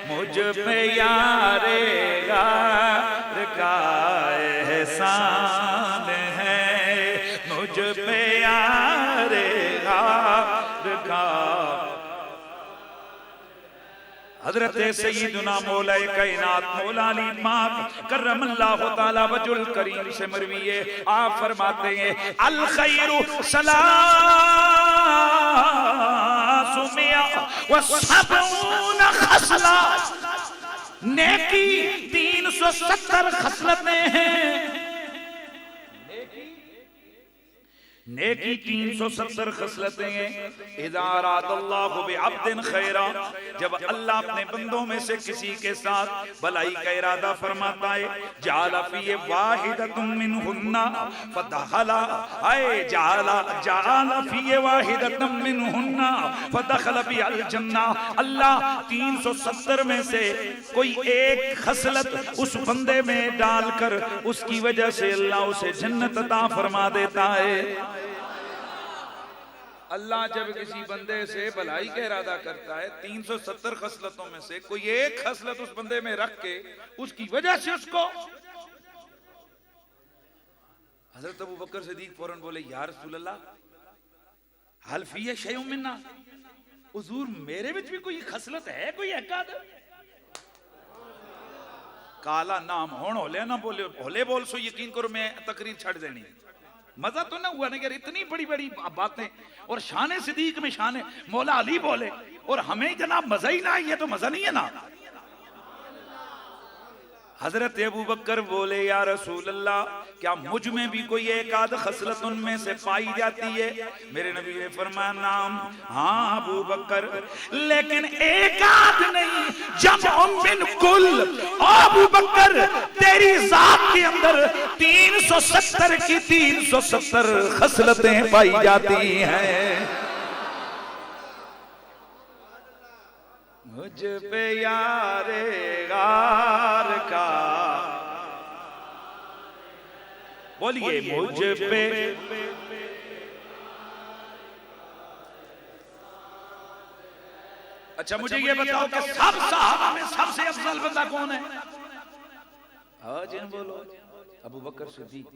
मुझ पे यारे यार का एहसान है, मुझ पे यारे यार का। हजरत सय्यदुना मौला कायनात मौला अली पाक करमल्लाहु तआला वजुल करीम से मरवी है। आप फरमाते हैं अल खैरु सलासुमिया व सबऊन खसला, नेकी 370 खसलतें हैं। नेकी 370 खसलतें हैं। इज़ा अरादल्लाहु बिअब्दिन खैरा, जब अल्लाह अपने बंदों में से किसी के साथ भलाई का इरादा फरमाता है, जाला फी वाहिदतुम मिनहुन्ना फदखला, आए जाला फी वाहिदतुम मिनहुन्ना फदखला बिल जन्ना। अल्लाह 370 में से कोई एक खसलत उस बंदे में डालकर उसकी वजह से अल्लाह उसे जन्नत अता फरमा देता है। अल्लाह जब किसी बंदे से भलाई का इरादा करता है, 370 खसलतों में से कोई एक खसलत उस बंदे में रख के उसकी वजह से उसको हजरत अबू बकर सिद्दीक फौरन बोले या रसूल अल्लाह हल फी शैउम मिन्ना, हुजूर मेरे विच भी कोई खसलत है, कोई एकाद? काला नाम होण होले ना बोले, होले बोल सो यकीन करो मैं तकरीर छड़ देनी। मजा तो ना हुआ ना यार, इतनी बड़ी बड़ी बातें और शान सिद्दीक में शान मौला अली बोले और हमें जनाब मजा ही ना, ये तो मजा नहीं है ना। हजरत अबू बकर बोले या रसूल अल्लाह क्या मुझ में भी कोई एक आध खसलत उनमें से पाई जाती है? मेरे नबी ने फरमाया नाम, हाँ अबू बकर, लेकिन एक आध नहीं, जब मिन कुल, अबू बकर तेरी जात के अंदर 370 की 370 खसलतें पाई जाती हैं। मुझ पे यारे गार का, बोलिए मुझ पे अच्छा मुझे ये बताओ कि सब सहाबा में सबसे अफजल बंदा कौन है? हाँ जी बोलो, अबू बकर सिद्दीक,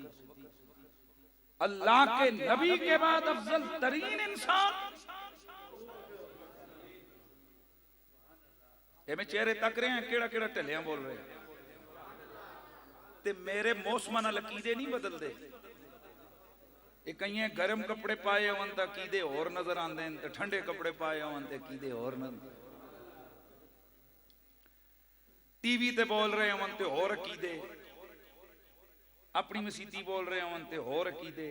अल्लाह के नबी के बाद अफजल तरीन इंसान। मैं चेहरे तक रहे हैं केड़ा केड़ा ढलिया बोल रहे ते मेरे मौसम नाल अकीदे नहीं बदलते। कई गर्म कपड़े पाए होन तो अकीदे होर नजर आते हैं, ठंडे कपड़े पाए होन तो अकीदे होर नजर, टीवी ते बोल रहे होन तो होर अकीदे, अपनी मसीती बोल रहे होन तो होर अकीदे,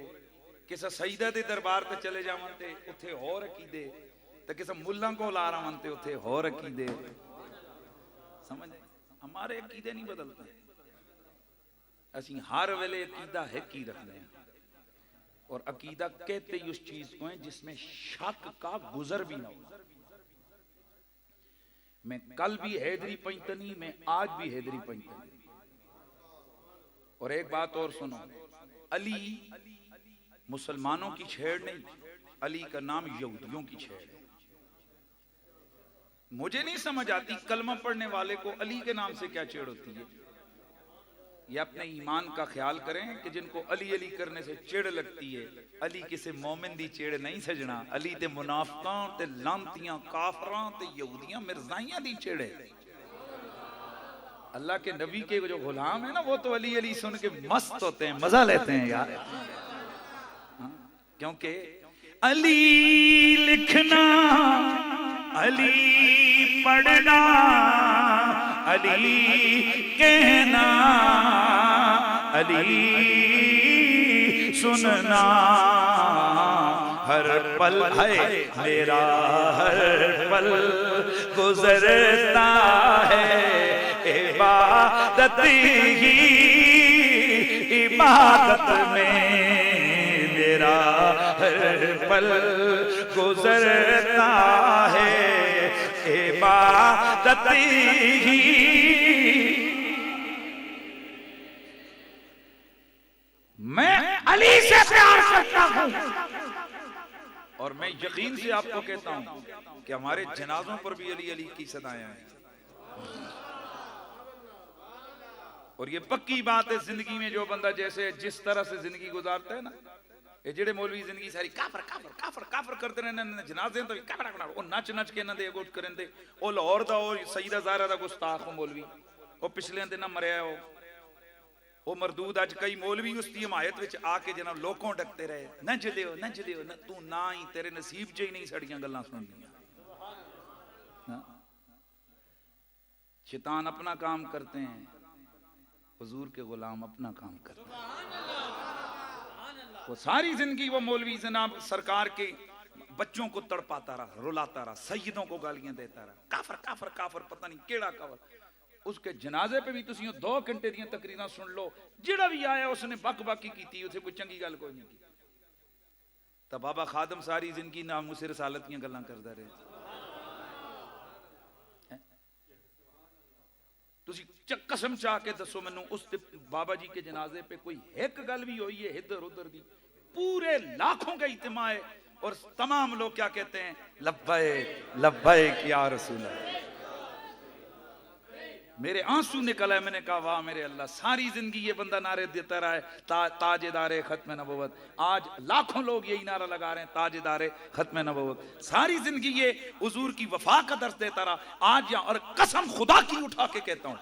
किसी सईदा के दरबार ते चले जावन ते उत्थे होर अकीदे, तो किसी मुल्ला को ला रहा ते उत्थे होर अकीदे। समझ, हमारे अकीदे नहीं बदलते, असी हर वेले अकीदा है की रखते हैं। और अकीदा कहते ही उस चीज को है जिसमें शक का गुजर भी ना हो। मैं कल भी हैदरी पंचतनी में, आज भी हैदरी पंचतनी। और एक बात और सुनो, अली मुसलमानों की छेड़ नहीं, अली का नाम यहूदियों की छेड़ है। मुझे नहीं समझ आती कलमा पढ़ने वाले को अली के नाम से क्या छेड़ होती है। ये अपने ईमान का ख्याल करें कि जिनको अली अली करने से चिड़ लगती है, अली किसी मोमिन दी चिड़ नहीं सजना, अली ते मुनाफिकां ते लांतियां काफरां ते यहूदियां मिर्जाइयां दी चिड़ है। अल्लाह के नबी के जो गुलाम है ना, वो तो अली अली सुन के मस्त होते हैं, मजा लेते हैं यार। क्योंकि अली लिखना, अली पढ़ना, अली कहना, अली सुनना, हर पल है मेरा, हर पल गुजरता है इबादत ही इबादत में, मेरा हर पल गुजरता है इबादत ही। मैं अली से प्यार करता हूं और मैं यकीन से आपको कहता हूं कि हमारे जनाजों पर भी अली अली की सदाएं हैं। और ये पक्की बात है, जिंदगी में जो बंदा जैसे जिस तरह से जिंदगी गुजारता है ना, ये जेड़े मौलवी जिंदगी सारी काफर काफर काफर काफर करते रहने, जनाजे तो काफर काफर, वो नच नच के इन्हां दे अगोट करन दे। ओ लाहौर दा ओ सईदा ज़हरा दा गुस्ताख हो मौलवी, ओ पिछले दिन मरिया ओ मरदूद। अज कई मौलवी उसकी हिमायत विच आके जनाब लोकों डकते रहे, न जलियो न जलियो न, तू ना ही तेरे नसीब च ही नहीं सड़ियां गल्लां सुनदियां। शैतान अपना काम करते हैं, हुजूर के गुलाम अपना काम करते हैं। वो सारी जिंदगी वो मौलवी जनाब सरकार के बच्चों को तड़पाता रहा, रुलाता रहा, सैयदों को गालियां देता रहा, काफर काफर काफर, पता नहीं केड़ा काफर। उसके जनाजे पे भी तुसी 2 घंटे दी तकरीरां सुन लो, जेड़ा भी आया उसने बकबाकी की, उसे कोई चंगी गल कोई नहीं की। तो बाबा खादम सारी जिंदगी नामूसे रसालत दी गल्लां करदा रहे। तुसी कसम चाह के दसो मैनू उस बाबा जी के जनाजे पे कोई एक गल भी हुई है इधर उधर दी? पूरे लाखों का इज्तिमा है और तमाम लोग क्या कहते हैं, लब्बैक लब्बैक या रसूल अल्लाह। मेरे आंसू निकल आए। मैंने कहा वाह मेरे अल्लाह, सारी जिंदगी ये बंदा नारे देता रहा है ताजेदारे खत्म नबुव्वत। आज लाखों लोग यही नारा लगा रहे हैं ताजेदारे खत्म नबुव्वत। सारी जिंदगी ये हुजूर की वफा का दर्स देता रहा। आज या और कसम खुदा की उठा के कहता हूं,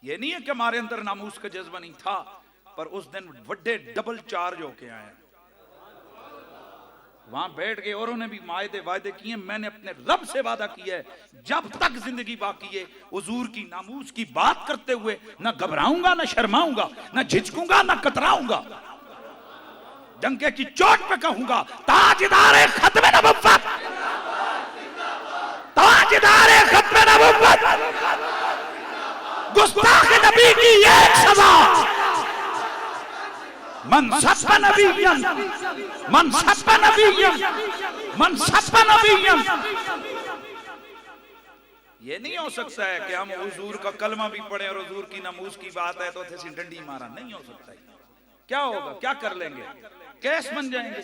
ये नहीं है कि हमारे अंदर नामूस का जज्बा नहीं था, पर उस दिन बड़े डबल चार्ज होके आए। वहां बैठ के औरों ने भी वायदे किए। मैंने अपने रब से वादा किया है जब तक जिंदगी बाकी है हुजूर की नामूस की बात करते हुए ना घबराऊंगा, ना शर्माऊंगा, ना झिझकूंगा, ना कतराऊंगा। डंके की चोट पे कहूंगा ताजदारे खत्म नबुव्वत, ताजदारे खत्म नबुव्वत। गुस्ताख नबी की एक सजा, मन सब्बा नबिय्यन, मन सब्बा नबिय्यन, मन सब्बा नबिय्यन। ये नहीं हो सकता है कि हम हुजूर का कलमा भी पढ़े और हुजूर की नमूस की बात है तो थे डंडी मारा। नहीं हो सकता। क्या होगा, क्या कर लेंगे? केस बन जाएंगे,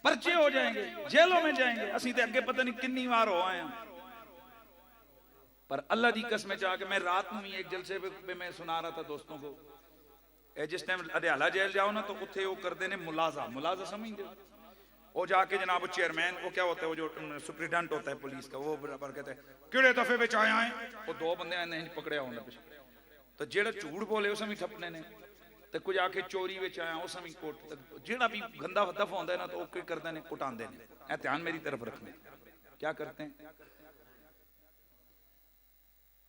पर्चे हो जाएंगे, जेलों में जाएंगे। असी तो अगे पता नहीं कितनी बार हो आए हैं। पर अल्लाह दी कसम जाके मैं रात में एक जलसे पे मैं सुना रहा था दोस्तों को, जिस टाइम अडयाला जेल जाओ ना तो उत्थे वो करते ने मुलाजा समझते हो? वो जाके जनाब वो चेयरमैन, वो क्या होता है, वो जो सुप्रिटेंडेंट होता है पुलिस का, वो बराबर कहते हैं किड़े दफे में आया है। वो दो बंदे नहीं पकड़े होने पिछले, तो जेड़ा झूठ बोले उस समय थपने ने, तो कुछ आके चोरी में आया उस समय कोट, जेड़ा भी गंदा दफा होता है ना तो वो करते हैं कुटाते हैं। ध्यान मेरी तरफ रखने क्या करते हैं।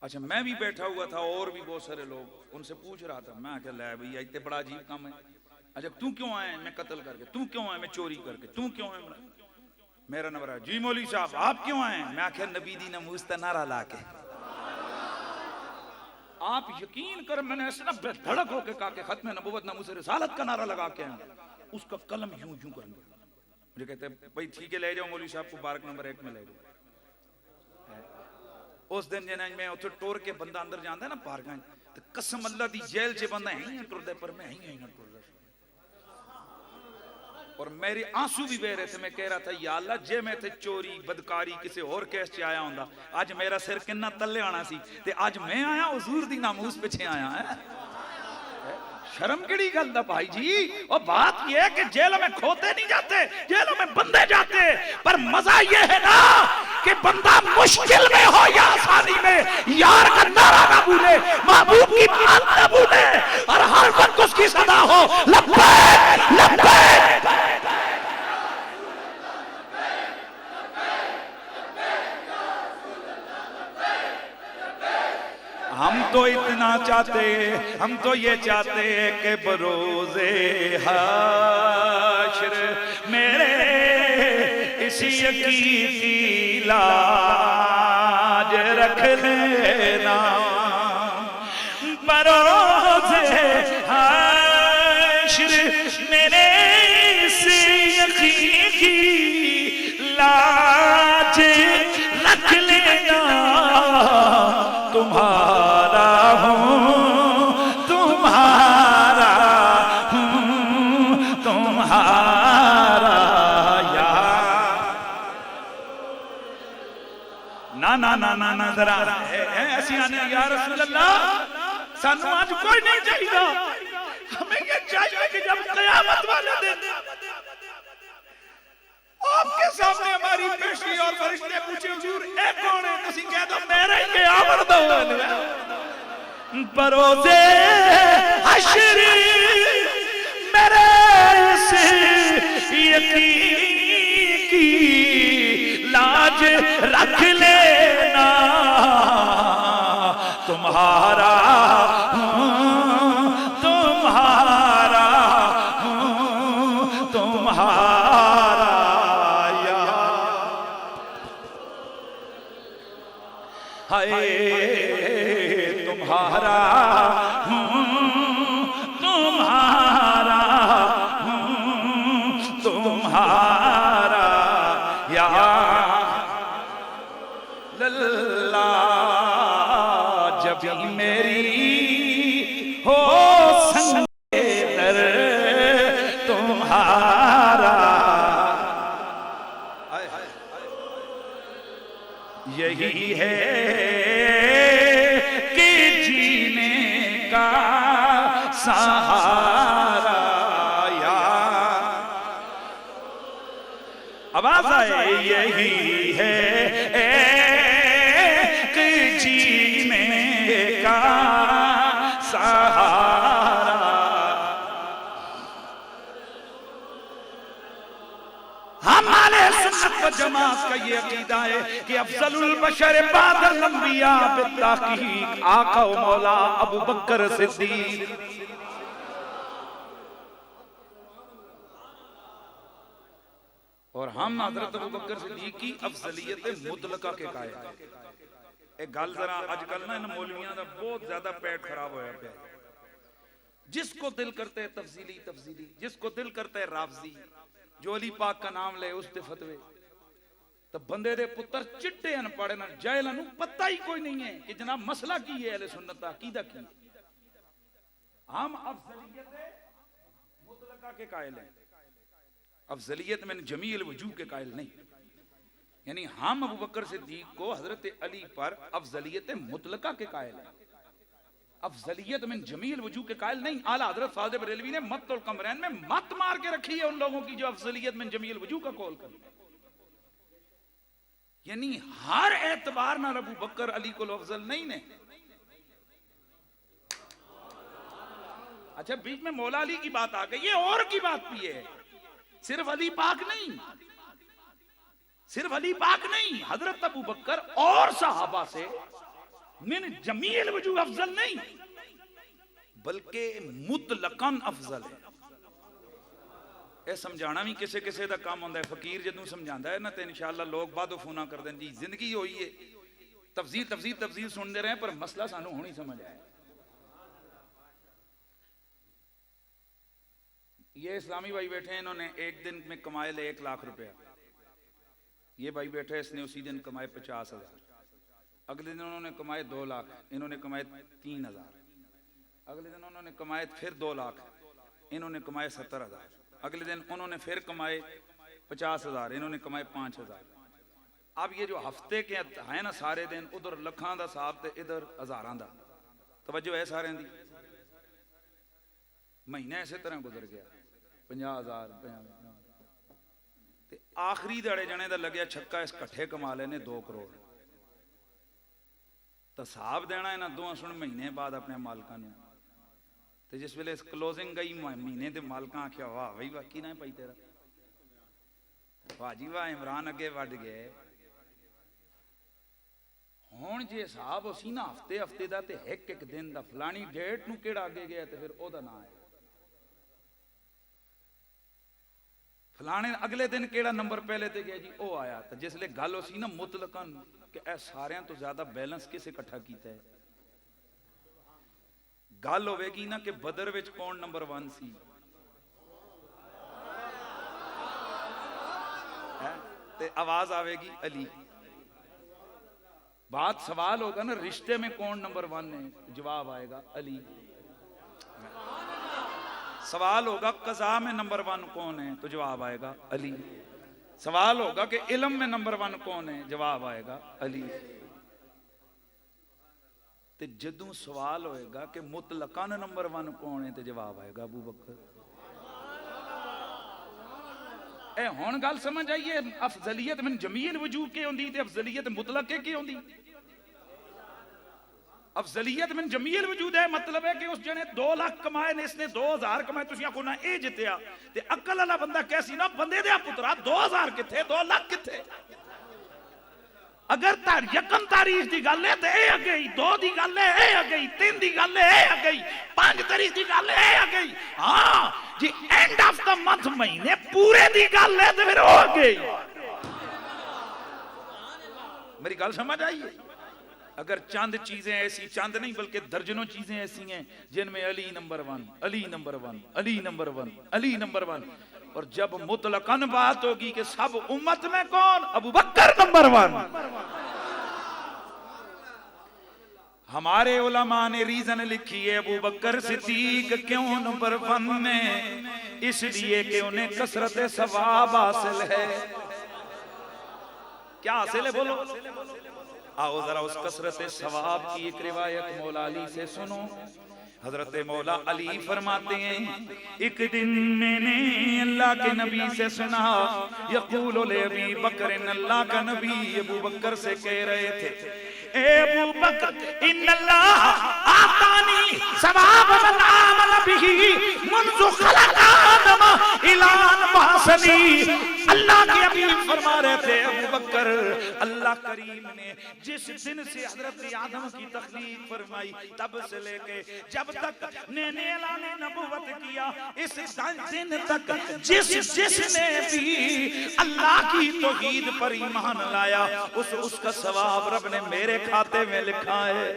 अच्छा मैं भी बैठा हुआ था और भी बहुत सारे लोग, उनसे पूछ रहा था। मैं क्या लै भैया इतने बड़ा अजीब काम है। अच्छा तू क्यों आए? मैं कत्ल करके। तू क्यों आए? मैं चोरी करके। तू क्यों आए? मेरा नंबर है जी मौली साहब आप क्यों आए? मैं आखिर नबी दी नमूस का नारा ला के। आप यकीन कर मैंने ऐसे ना धड़क होके कहा कि खत्म नबूवत नमूस रिसालत का नारा लगा के उसका कलम यूं यूं कर मुझे कहते हैं भाई ठीक है ले जाओ मौली साहब को बारक नंबर 1 में ले जाओ। उस दिन जिन्हें मैं उसे टोर के बंदा अंदर जाता है ना पार्क, तो कसम अल्लाह दी जेल च बंदा ही टुरदा, पर मैं ही ना टुरदा। और मेरे आंसू भी बह रहे थे। मैं कह रहा था या अल्लाह जे मैं थे चोरी बदकारी किसी और केस च आया होंदा अज मेरा सिर किन्ना तले आना सी, ते अज मैं आया हुजूर दी नामूस पिछे आया है। शर्म किड़ी गल दा भाई जी। और बात यह है कि जेलों में खोते नहीं जाते, जेलों में बंदे जाते, पर मजा यह है ना कि बंदा मुश्किल में हो या आसानी में यार का नारा ना भूले, महबूब की बात ना भूले, और हर वक्त उसकी सदा हो लब्बैक लब्बैक। हम तो इतना चाहते, हम तो ये चाहते कि बरोज़े हाशर मेरे इसी यकीन की लाज रख लेना। बरोज़े हाशर मेरे इसी यकीन की लाज रख लेना। तुम्हारा हूँ, तुम्हारा हूँ, तुम्हारा यार। ना ना ना ना ना जरा ऐसी आने या रसूल अल्लाह सानू आज कोई नहीं चाहिए। हमें ये चाहिए कि जब क़यामत वाले दिन आपके सामने हमारी पेशी और फरिश्ते पूछे हुजूर ए कौन है, तुसी कह दो मेरे ही आमर दो। बरोज़े हश्र मेरे से यकीन की लाज रख लेना। तुम्हारा तुम्हारा तुम्हारा हाय तुम्हारा तुम्हारा तुम्हारा या लल्ला। जब मेरी हो संगे दर तुम्हारा, यही है आवाज आए यही है एक जीने का सहारा। हमारे सुन्नत व जमात का ये अकीदा है कि अफजलुल बशर बादल अंबिया बित्ताकीक आका व मौला अबू बकर सिद्दीक। और हम हजरत अबू बकर सिद्दीक की अफजलियत मुतलका के कायल हैं। एक गल जरा अजकल ना इन मौलवियां दा बहुत ज्यादा पेट खराब होया पिया। जिसको दिल करता है तफसीली तफसीली, जिसको दिल करता है राफजी, जो अली पाक का नाम ले उसते फतवे। तो बंदे दे पुत्र चिट्टे अनपढ़ न जाहिल नु पता ही कोई नहीं है कि जनाब मसला की है अहले सुन्नत दा अकीदा की। हम अफजलियत मुतलका के कायल हैं, अफजलियत में जमील वजूह के कायल नहीं। यानी हम अबू बकर सिद्दीक को हजरत अली पर अफजलियत मुतलका के कायल हैं, अफजलियत में जमील वजूह के कायल नहीं। आला हजरत फाज़िल बरेलवी ने मत्तुल कमरैन में मत मार के रखी है उन लोगों की जो अफजलियत में जमील वजूह का कौल करते हैं। यानी हर एतबार ना अबू बकर अली को अफजल नहीं ने। अच्छा बीच में मौला अली की बात आ गई, ये और की बात भी है, सिर्फ अली पाक नहीं, सिर्फ अली पाक नहीं, हजरत अबू बकर और सहाबा से मिन जमील वजूह अफजल नहीं बल्कि मुतलकन अफजल है। यह समझाना भी किसे किसे का काम होता है। फकीर जदों समझाता है ना तो इंशाअल्लाह लोग बादो फोना कर दें जी जिंदगी हुई है तफसील तफसील तफसील सुनते रहे पर मसला सानू होनी समझ आए। ये इस्लामी भाई बैठे हैं, इन्होंने एक दिन में कमाए ले 1 लाख रुपया। ये भाई बैठे इसने उसी दिन कमाए 50,000। अगले दिन उन्होंने कमाए 2 लाख, इन्होंने कमाए 3,000। अगले दिन उन्होंने कमाए फिर 2 लाख, इन्होंने कमाए 70,000। अगले दिन उन्होंने फिर कमाए 50,000, इन्होंने कमाए 5,000। अब ये जो हफ्ते के है ना सारे दिन उधर लखां दा साहब ते इधर हजारां दा तवज्जो है सारे दी। महीना इसे तरह गुजर गया 50,000 ते आखिरी दड़े जने दा लग्या छक्का इस कट्ठे कमा लेने 2 करोड़। तो हिसाब देना इन्हां दोवां सुन महीने बाद अपने मालकां नूं। ते जिस वेले क्लोजिंग गई महीने दे मालकां आख्या वाह भाई वाह की ना पाई तेरा वाह जी वाह इमरान अगे वध गए। हुण जे हिसाब उसी ना हफ्ते हफ्ते दा ते एक एक दिन दा फलानी डेट नूं किहड़ा अगे गया ते फिर ओदा नाम है फलाने अगले दिन केड़ा नंबर पहले ते गया जी ओ आया। तो जिसले गल उसी ना मुतलकन कि ए सारियां तो ज्यादा बैलेंस किस इकट्ठा कीता है। गल होवेगी ना कि बदर विच कौन नंबर 1 सी ते आवाज आवेगी अली। बात सवाल होगा ना रिश्ते में कौन नंबर 1 है, जवाब आएगा अली। सवाल होगा कज़ा में नंबर 1 कौन है तो जवाब आएगा अली। सवाल होगा कि इल्म में नंबर 1 कौन है, जवाब आएगा अली। ते जदों सवाल होएगा कि मुतलकन नंबर 1 कौन है तो जवाब आएगा अबू बकर। ए हुण गल समझ आइए, अफजलियत में जमील वजूह के होंदी ते अफजलियत मुतलक के होंदी। अफजलियत में जमील वजूद है मतलब है कि उस जने 2 लाख कमाए ने इसने 2,000 कमाए, तुसी आखो ना ए जितया ते अकल वाला बंदा कैसी ना बंदे दे पुत्रा 2,000 किथे 2 लाख किथे। अगर तार यकम तारीख दी गल है ते ए आ गई, 2 दी गल है ए आ गई, 3 दी गल है ए आ गई, 5 तारीख दी गल है ए आ गई। हां जी एंड ऑफ द मंथ महीने पूरे दी गल है ते फिर हो गई। मेरी गल समझ आई है। अगर चंद चीजें ऐसी, चंद नहीं बल्कि दर्जनों चीजें ऐसी हैं जिनमें Ali number 1, Ali number 1, Ali number 1, Ali number 1, और जब मुतलकन बात होगी कि सब उम्मत में कौन, अबू बकर नंबर 1। हमारे उलमा ने रीजन लिखी है अबू बकर सिद्दीक क्यों नंबर 1 में, इसलिए कि उन्हें कसरत सवाब हासिल है। क्या हासिल है बोलो। आओ जरा उस कसरत सवाब की एक रिवायत मौला अली से सुनो। हजरत मौला अली फरमाते हैं एक दिन मैंने अल्लाह के नबी से सुना यक़ूलु ले अबी बकर, अल्लाह का नबी अबू बकर से कह रहे थे ए अबू बकर इन्नल्लाह आतानी सवाब मन आमन बिही मुन्ज़ु खलक़ आदम इला अन बअसनी। अल्लाह के हबीब फरमा रहे थे अबू बकर अल्लाह करीम ने जिस दिन से हजरत आदम की तख्लीक फरमाई तब से लेके जब तक मैंने ऐलान नबुवत किया इस दिन तक जिसने भी अल्लाह की तौहीद पर ईमान लाया उसका सवाब रब ने मेरे खाते में लिखा है।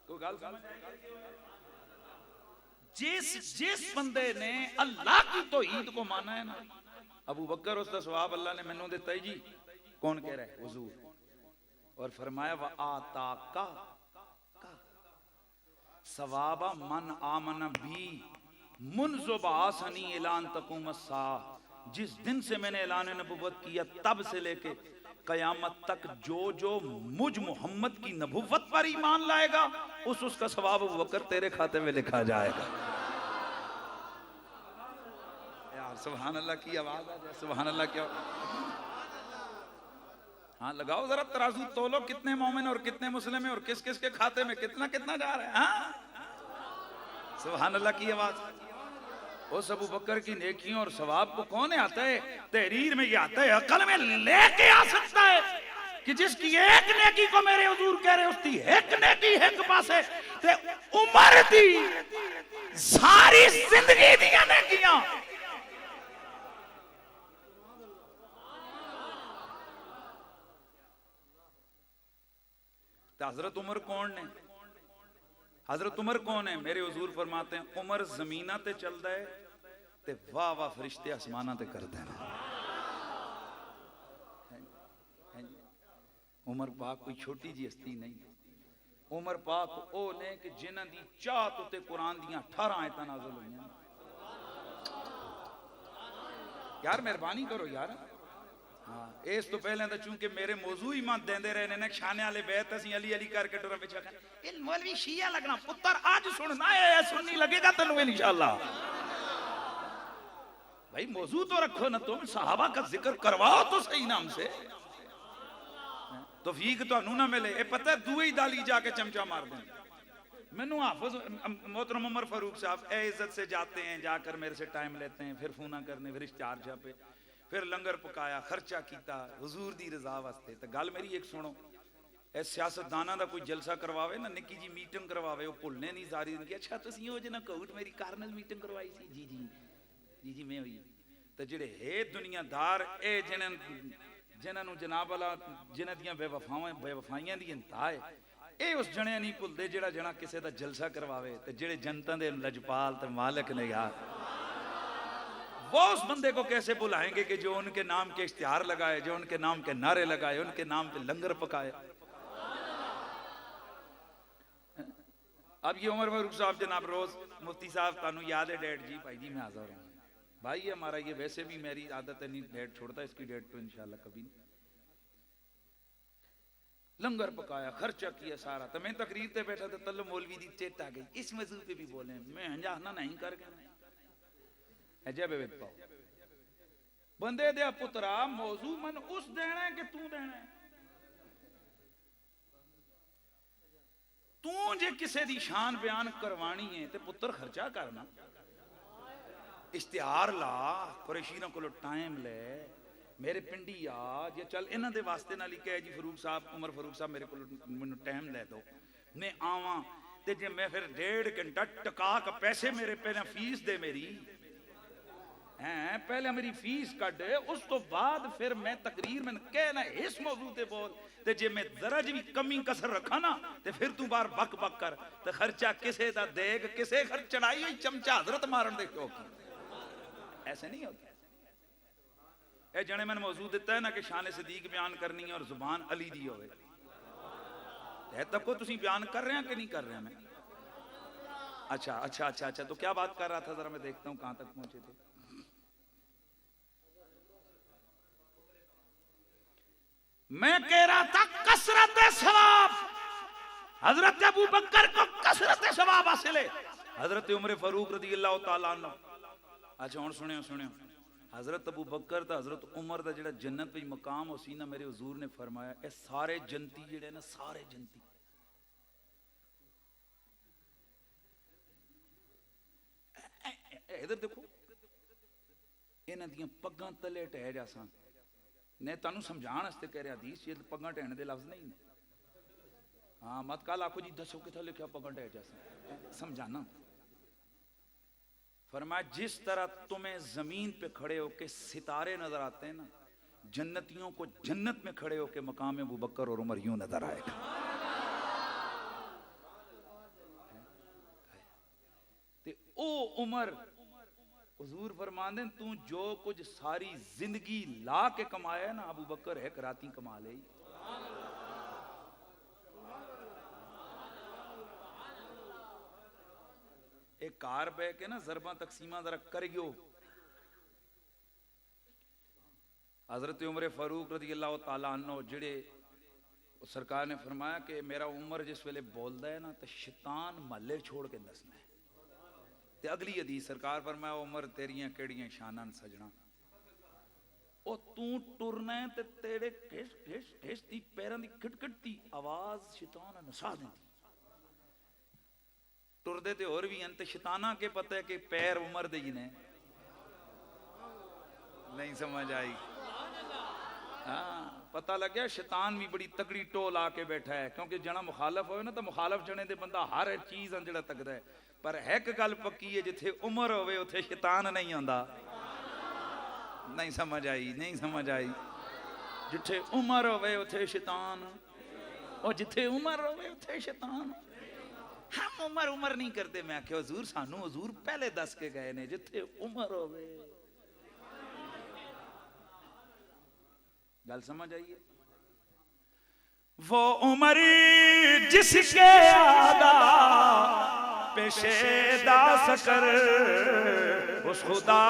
कोई गल समझ जिस बंदे ने अल्लाह की तौहीद को माना है ना अबू बकर उसका सवाब अल्लाह ने मैनू दिता है जी। कौन कह रहा है? हुजूर। और फरमाया व आता का सवाबा मन आमन भी मुनज़ुबासनी ऐलान तकुम सा। जिस दिन से मैंने ऐलान नबुव्वत किया तब से लेके कयामत तक जो मुझ मोहम्मद की नबुव्वत पर ईमान लाएगा उसका सवाब अबू बकर तेरे खाते में लिखा जाएगा। यार सुभान अल्लाह की आवाज आ जाए, सुभान अल्लाह की। हाँ लगाओ जरा तराजू तोलो कितने मोमिन और कितने मुस्लिम है और किस किस के खाते में कितना कितना जा रहा है। हाँ सुभान अल्लाह की आवाज। उस अबू बकर की नेकियों और सवाब को कौन आता है? तहरीर में ये आता है, अकल में लेके आ सकता है कि जिसकी एक नेकी को मेरे हुजूर कह रहे उसकी एक नेकी एक पासे ते उम्र दी सारी जिंदगी दिया नेकियां। हजरत उमर कौन ने? हजरत उमर कौन है? मेरे हुजूर फरमाते हैं उमर जमीना ते चलदा है ते वाह वाह फरिश्ते आसमाना ते करदे ने। उमर पाक कोई छोटी जी हस्ती नहीं। उमर पाक ओ ने कि जिन्हां दी चाहत उते कुरान दियां 18 आयतां नाज़िल होईयां। यार मेहरबानी करो यार। हाँ इस तो पहले तो चूंकि मेरे मौजू ही मत देंदे रहे ने शाने वाले बैत असी अली अली करके टुरा पिछा कर इन मौलवी शिया लगना पुत्र आज सुनना है सुननी लगेगा तेन इंशाअल्लाह। भाई मौजू तो रखो ना, तुम सहाबा का जिक्र करवाओ तो सही नाम से। तौफीक तो ना मिले ये पता है दुई दाली जाके चमचा मार दें। मैनू हाफिज मोहतरम उमर फारूक साहब ए इज्जत से जाते हैं, जाकर मेरे से टाइम लेते हैं, फिर फोना करने, फिर इश्तिहार छापे, फिर लंगर पकाया, खर्चा किया हुजूर दी रजा वास्ते। तो गल मेरी एक सुनो, ए सियासतदाना दा कोई जलसा करवावे ना, निक्की जी मीटिंग करवावे, वो भुलने नहीं सारी दिन की अच्छा तुसीं ओ जना कोट मेरी कारनल मीटिंग करवाई सी जी जी जी जी मैं हुई। तो जेड़े है दुनियादार ए जिन्हां जनाब वाला जिन्हां दियां बेवफाइयां दी इंतहा है, ये उस जने नहीं भुलते जेड़ा जना किसी का जलसा करवावे। तो जेड़े जनता दे लजपाल ते मालिक ने यार वो उस बंदे को कैसे बुलाएंगे कि जो उनके नाम के इश्तिहार लगाए, जो उनके नाम के नारे लगाए, उनके नाम पे लंगर पकाए। अब ये उमर फारूक साहब जनाब रोज मुफ्ती साहब तानू याद है डेट जी? भाई जी मैं हाजिर हूँ भाई, हमारा ये वैसे भी मेरी आदत है नहीं डेट छोड़ता, इसकी डेट तो इंशाल्लाह कभी नहीं। लंगर पकाया, खर्चा किया सारा। तो मैं तकरीर पे बैठा था, तल्लो मौलवी दी चेत आ गई, इस मौजू पे भी बोले। मैं हंजाना नहीं कर गया बंदे दे पुत्रा मौजू मन उस देना है कि तू देना है। तू जे किसी दी शान बयान करवानी है तो पुत्र खर्चा करना, इश्तिहार ला, कुरैशी को टाइम ले, मेरे पिंडी आ जे चल इन्हां दे वास्ते नाल ही कह जी फरूक साहब उमर फारूक साहब मेरे को मैनू टाइम दे दो, मैं आवां ते जे मैं फिर 1.5 घंटा टका के पैसे मेरे पहले फीस दे मेरी हैं, पहले मेरी फीस कट, उस तो बाद फिर मैं तकरीर में कहना इस मौजू ते बोल, ते जे मैं जरा जी भी कमी कसर रखा ना ते फिर तू बार बक बक कर। तो खर्चा किसे दा देग किसे खर्च चढ़ाई हुई चमचा हजरत मारन दे शौक, ऐसे नहीं होता। ए जने मैंने मौजू दिता है ना कि शान सदीक बयान करनी है और जुबान अली दी होवे, तब को तुसी बयान कर रहे हैं कि नहीं कर रहे हैं? मैं अच्छा अच्छा अच्छा अच्छा तो क्या बात कर रहा था, जरा मैं देखता हूं कहां तक पहुंचे थे। मैं कह रहा था कसरत सवाब हजरत अबू बकर को कसरत सवाब हासिल है, हजरत उमर फारूक रज़ी अल्लाह तआला अन्हु। अच्छा हुण सुनियो सुनियो, हजरत अबू बकर तो हजरत उमर का जिहड़ा जन्नत विच मकाम उसी ना, मेरे हुजूर ने फरमाया ए सारे जन्नती जिहड़े ना, सारे जन्नती इधर देखो, इन्हां दियां पग्गां तले टह जासां। ने तुहानूं समझाउण वास्ते कह रहा, हदीस च पग्गां टहण दे लफ्ज़ नहीं ने। हाँ मत कल आखो जी दसो कितना लिखा पगड़ टह जासा, समझाना। फरमाया जिस तरह तुम्हें जमीन पे खड़े होके सितारे नजर आते हैं ना, जन्नतियों को जन्नत में खड़े होके मकाम अबू बकर और उमर यूं नजर आएगा। ते ओ उमर हुजूर फरमांदे तू जो कुछ सारी जिंदगी ला के कमाया ना, अबू बकर एक राती कमा ले। एक कार बह के ना जरबा तकसीमा जरा कर गयो। हजरत उमर फारूक रज़ी अल्लाह तआला अन्हु जिहड़े सरकार ने फरमाया कि मेरा उमर जिस वेले बोलदा है ना तो शैतान महल्ले छोड़ के दसना है। ते अगली हदीस सरकार फरमाया उमर तेरियां केड़ियां शानां सजना, ओ तू टुरना है ते तेरे ठेस ठेस ठेस दी पैरां दी खिटखिट दी आवाज शैतान नसा देंदी। टुरदे ते होर भी अंत शैताना के पता है कि पैर उमर दे ही ने। नहीं समझ आई? हाँ पता लग गया शैतान भी बड़ी तगड़ी टोल आके बैठा है, क्योंकि जना मुखालफ हो ना तो मुखालफ जने दे बंदा हर चीज जड़ा तकदा है। पर एक गल पक्की है, जिथे उमर होवे उथे शैतान नहीं आंदा। नहीं समझ आई? नहीं समझ आई? जिथे उमर होवे उथे शैतान, और जिथे उमर होवे उथे शैतान। हम उमर उमर नहीं करते। मैं आख्या हुजूर सानू हुजूर पहले दस के गए ने जिथे उमर होवे। गल समझ आइए? वो उमर जिसके आगा पेशेदा सकर, उस खुदा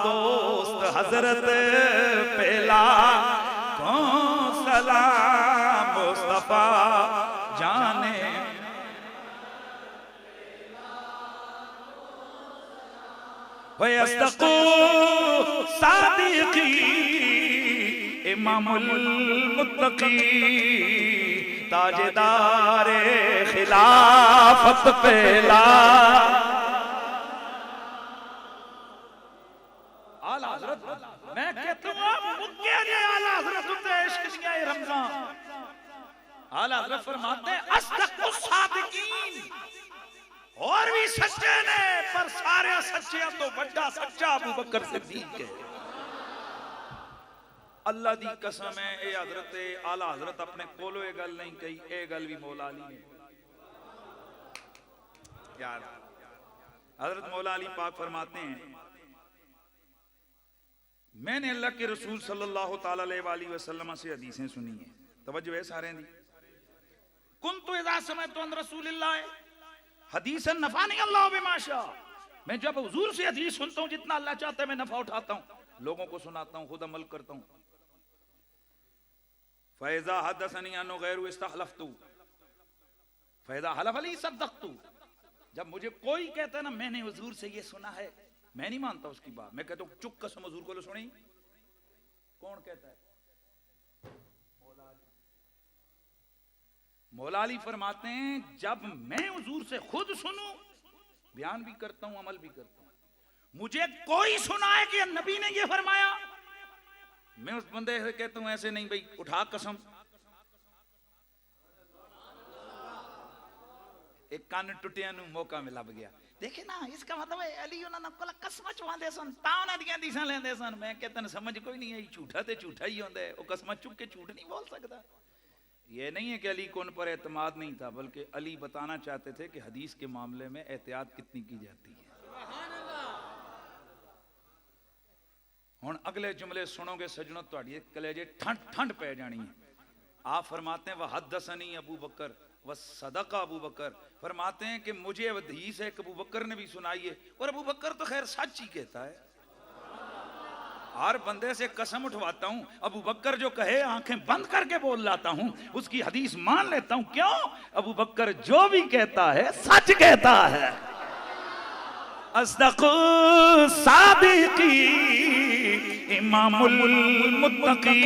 दोस्त हजरत पेला कौन सलाम मुस्तफा जाने। सादिकी इमामुल मुत्तकी ताजदारे खिलाफत पेला। आला हजरत मैं कहता हूं मुक्के ने आला हजरत उते इश्क दिया रमजान। आला हजरत फरमाते हैं अस्दक़ुस सादिकीन, और भी सच्चे ने पर सारे सच्चे तो बड़ा सच्चा अबू बकर सिद्दीक है। अल्लाह दी कसम है ए हजरत आला हजरत अपने कोलो ये गल नहीं कही, ए गल भी मौला अली ने। यार हजरत मौला अली पाक फरमाते हैं मैंने अल्लाह के रसूल सल्लल्लाहु ताला अलैहि वसल्लम से हदीसें सुनी है। तवज्जो है सारे दी। कुन्तु इज़ा समअतु अन रसूलिल्लाह हदीसन नफानी अल्लाह बिमाशा, मैं जब हुजूर से हदीस सुनता हूं जितना अल्लाह चाहता है मैं नफा उठाता हूं, लोगों को सुनाता हूं, खुद अमल करता हूं। फैज़ा हदसनी अनु गैरु इस्तहलफ्तु फैज़ा हलफ अली सद्दक़तु, जब मुझे कोई कहता है ना मैंने हुजूर से ये सुना है, मैं नहीं मानता उसकी बात, मैं कहता हूं चुप कसम हुजूर को सुनी। कौन कहता है? मौला अली फरमाते हैं जब मैं हुजूर से खुद सुनूं, बयान भी करता हूं अमल भी करता हूं, मुझे कोई सुनाए कि नबी ने ये फरमाया, मैं उस बंदे से कहता हूं ऐसे नहीं भाई उठा कसम। एक कान टुटिया नु मौका मिला गया। देखे ना इसका मतलब है अली उन्होंने कोला कसम चवांदे सन ता उन्हां दियां दिसां लेंदे सन। मैं कहता समझ कोई नहीं आई, झूठा ते झूठा ही होंदा है, वो कसम चुप के झूठ नहीं बोल सकता। ये नहीं है कि अली को उन पर एतमाद नहीं था, बल्कि अली बताना चाहते थे कि हदीस के मामले में एहतियात कितनी की जाती है। हुण अगले जुमले सुनोगे सजनों तुहाडी कलेजे ठंड ठंड पै जानी है। आप फरमाते हैं वह हदसनी अबू बकर वह सदका अबू बकर, फरमाते हैं कि मुझे हदीस है अबू बकर ने भी सुनाई है, और अबू बकर तो खैर सच ही कहता है। हर बंदे से कसम उठवाता हूं, अबू बकर जो कहे आंखें बंद करके बोल लाता हूं, उसकी हदीस मान लेता हूं। क्यों? अबू बकर जो भी कहता है सच कहता है। अस्दक़ सादिक़ी इमामुल मुत्तक़ी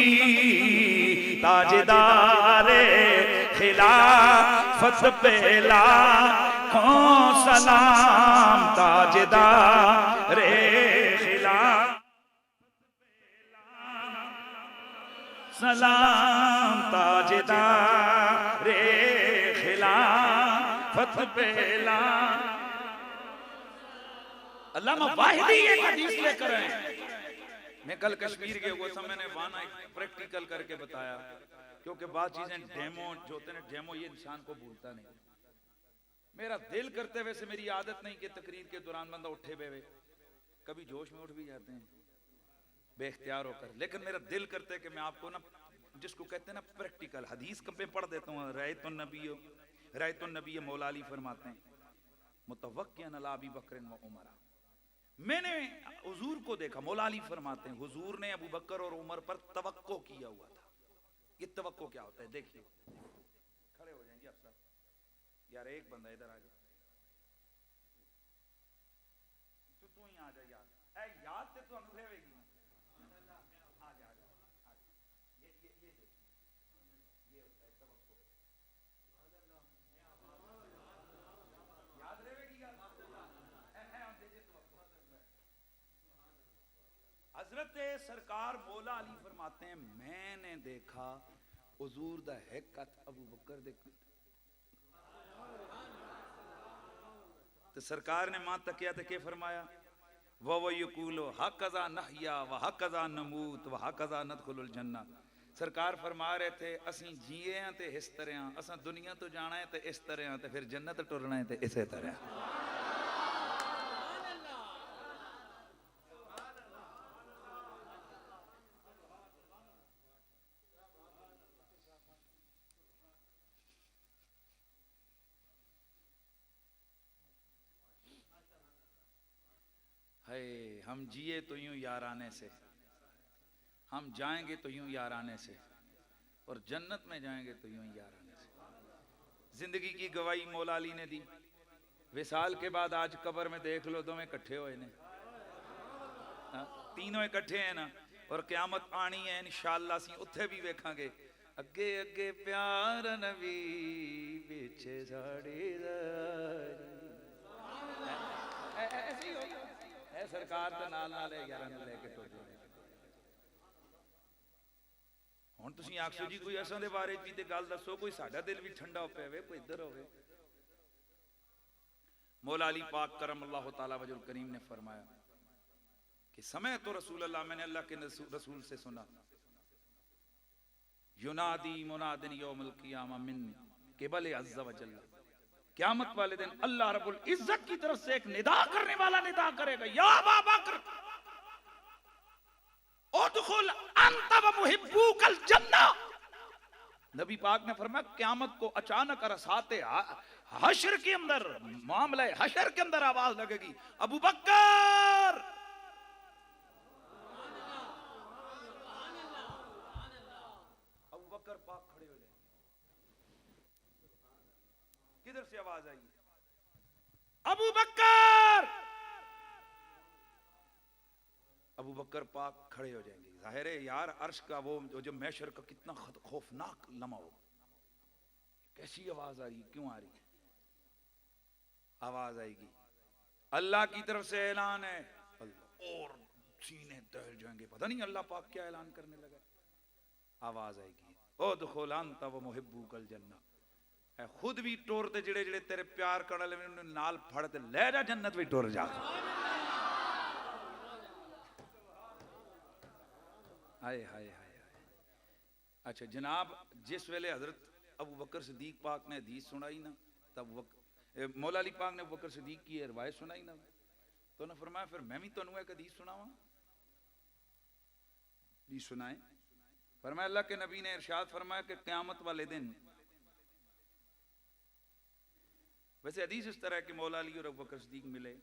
ताजदारे खिलाफत पे लाखों सलाम, ताजदारे सलाम, ताजदारे खिलाफत पे अल्लामा वाहिदी एक हदीस लेकर आए। मैं कल कश्मीर के हुआ था, मैंने वाना प्रैक्टिकल करके बताया, क्योंकि बात चीजें डेमो जो होते हैं, डेमो ये इंसान को भूलता नहीं। मेरा दिल करते, वैसे मेरी आदत नहीं कि तकरीर के दौरान बंदा उठे बेवे, कभी जोश में उठ भी जाते हैं बेख्तियार होकर, लेकिन मेरा दिल करता है कि मैं आपको ना, जिसको कहते हैं ना प्रैक्टिकल हदीस कब पे पढ़ देता हूँ। रायतुन नबी मौला अली फरमाते हैं मुतवक्कियन अला अबी बकर व उमर, मैंने हुजूर को देखा। मौला अली फरमाते हैं हुजूर ने अबू बकर और उमर पर तवक्को किया हुआ था। ये तवक्को क्या होता है? देखिए, खड़े हो जाएंगे आप सब। यार एक बंदा इधर आ जाए, तू ही आ जा यार, ऐ याद ते तू रहेगी। आ जा ये देखिए, ये होता है तवक्को। याद रहेगी यार, हजरत सरकार मौला अली फरमाते हैं मैंने देखा हुजूर दा हैकत अबू बकर दे, तो सरकार ने मां तकिया ते के फरमाया व यकूलो हकज़ा नहया व हकज़ा नमूत व हकज़ा नदखुलुल जन्नह। सरकार फरमा रहे थे असी जिए हैं ते इस तरह, असा दुनिया तो जाना है ते इस तरह, ते फिर जन्नत टुरना है ते इसे तरह। हम जिए तो यूं याराने से, हम जाएंगे तो यूं याराने से, और जन्नत में जाएंगे तो यूं याराने से। जिंदगी की गवाही मौला अली ने दी। विसाल के बाद आज कब्र में देख लो दोवें इकट्ठे होए ने, तीनों इकट्ठे हैं ना, और क़यामत आनी है इंशाअल्लाह। सी उत्थे भी वेखांगे अगे अगे प्यार नबी पीछे साड़ी ऐसे ही होगा। सरकार तो नाल नाल यारां नूं लेके टुर जाए। हुण तुसीं आखो जी कोई असां दे बारे च गल दसो, कोई साडा दिल भी ठंडा हो पवे, कोई इधर होवे। मौला अली पाक करमल्लाहु तआला वजहुल करीम ने फरमाया कि समय तो रसूल अल्लाह, मैंने अल्लाह के रसूल से सुना, युनादी मुनादिन यौमुल क़ियामा मिन क़िबल अज़्ज़ व जल्ल, क़यामत वाले दिन अल्लाह रब्बुल इज्जत की तरफ से एक निदा करने वाला निदा करेगा, या अबा बकर उदखुल अंत व मुहिब्बुकल जन्नह। नबी पाक ने फरमाया क़यामत को अचानक रसाते हशर के अंदर, मामला हशर के अंदर आवाज लगेगी अबू बकर, अबू बकर पाक खड़े हो जाएंगे। किधर से आवाज आई? अबू बकर, अबू बकर पाक खड़े हो जाएंगे। जाहिर है यार अर्श का वो जो महशर का कितना खौफनाक लम्हा हो, कैसी आवाज आ रही, क्यों आ रही? आवाज आएगी, अल्लाह की तरफ से ऐलान है, और सीने दहल जाएंगे, पता नहीं अल्लाह पाक क्या ऐलान करने लगा। आवाज आएगी उदखुल अंत व मुहिब्बुकल जन्नह, खुद भी टोर ते जिड़े जिड़े तेरे प्यार करने वाले नाल फड़ ते ले जा जन्नत भी टोर जा। हाय हाय हाय। अच्छा जनाब, जिस वेले हजरत अबू बकर सिद्दीक पाक ने हदीस सुनाई ना, तब मौला अली पाक ने अबू बकर सिद्दीक की रिवायत सुनाई ना, तो उन्होंने फरमाया फिर मैं भी तुहानू एक हदीस सुनावां। भी सुनाए। फरमाया अल्लाह के नबी ने इरशाद फरमाया कि क़यामत वाले दिन, वैसे हदीस इस तरह कि मौला अली और अबू बकर सिद्दीक मिले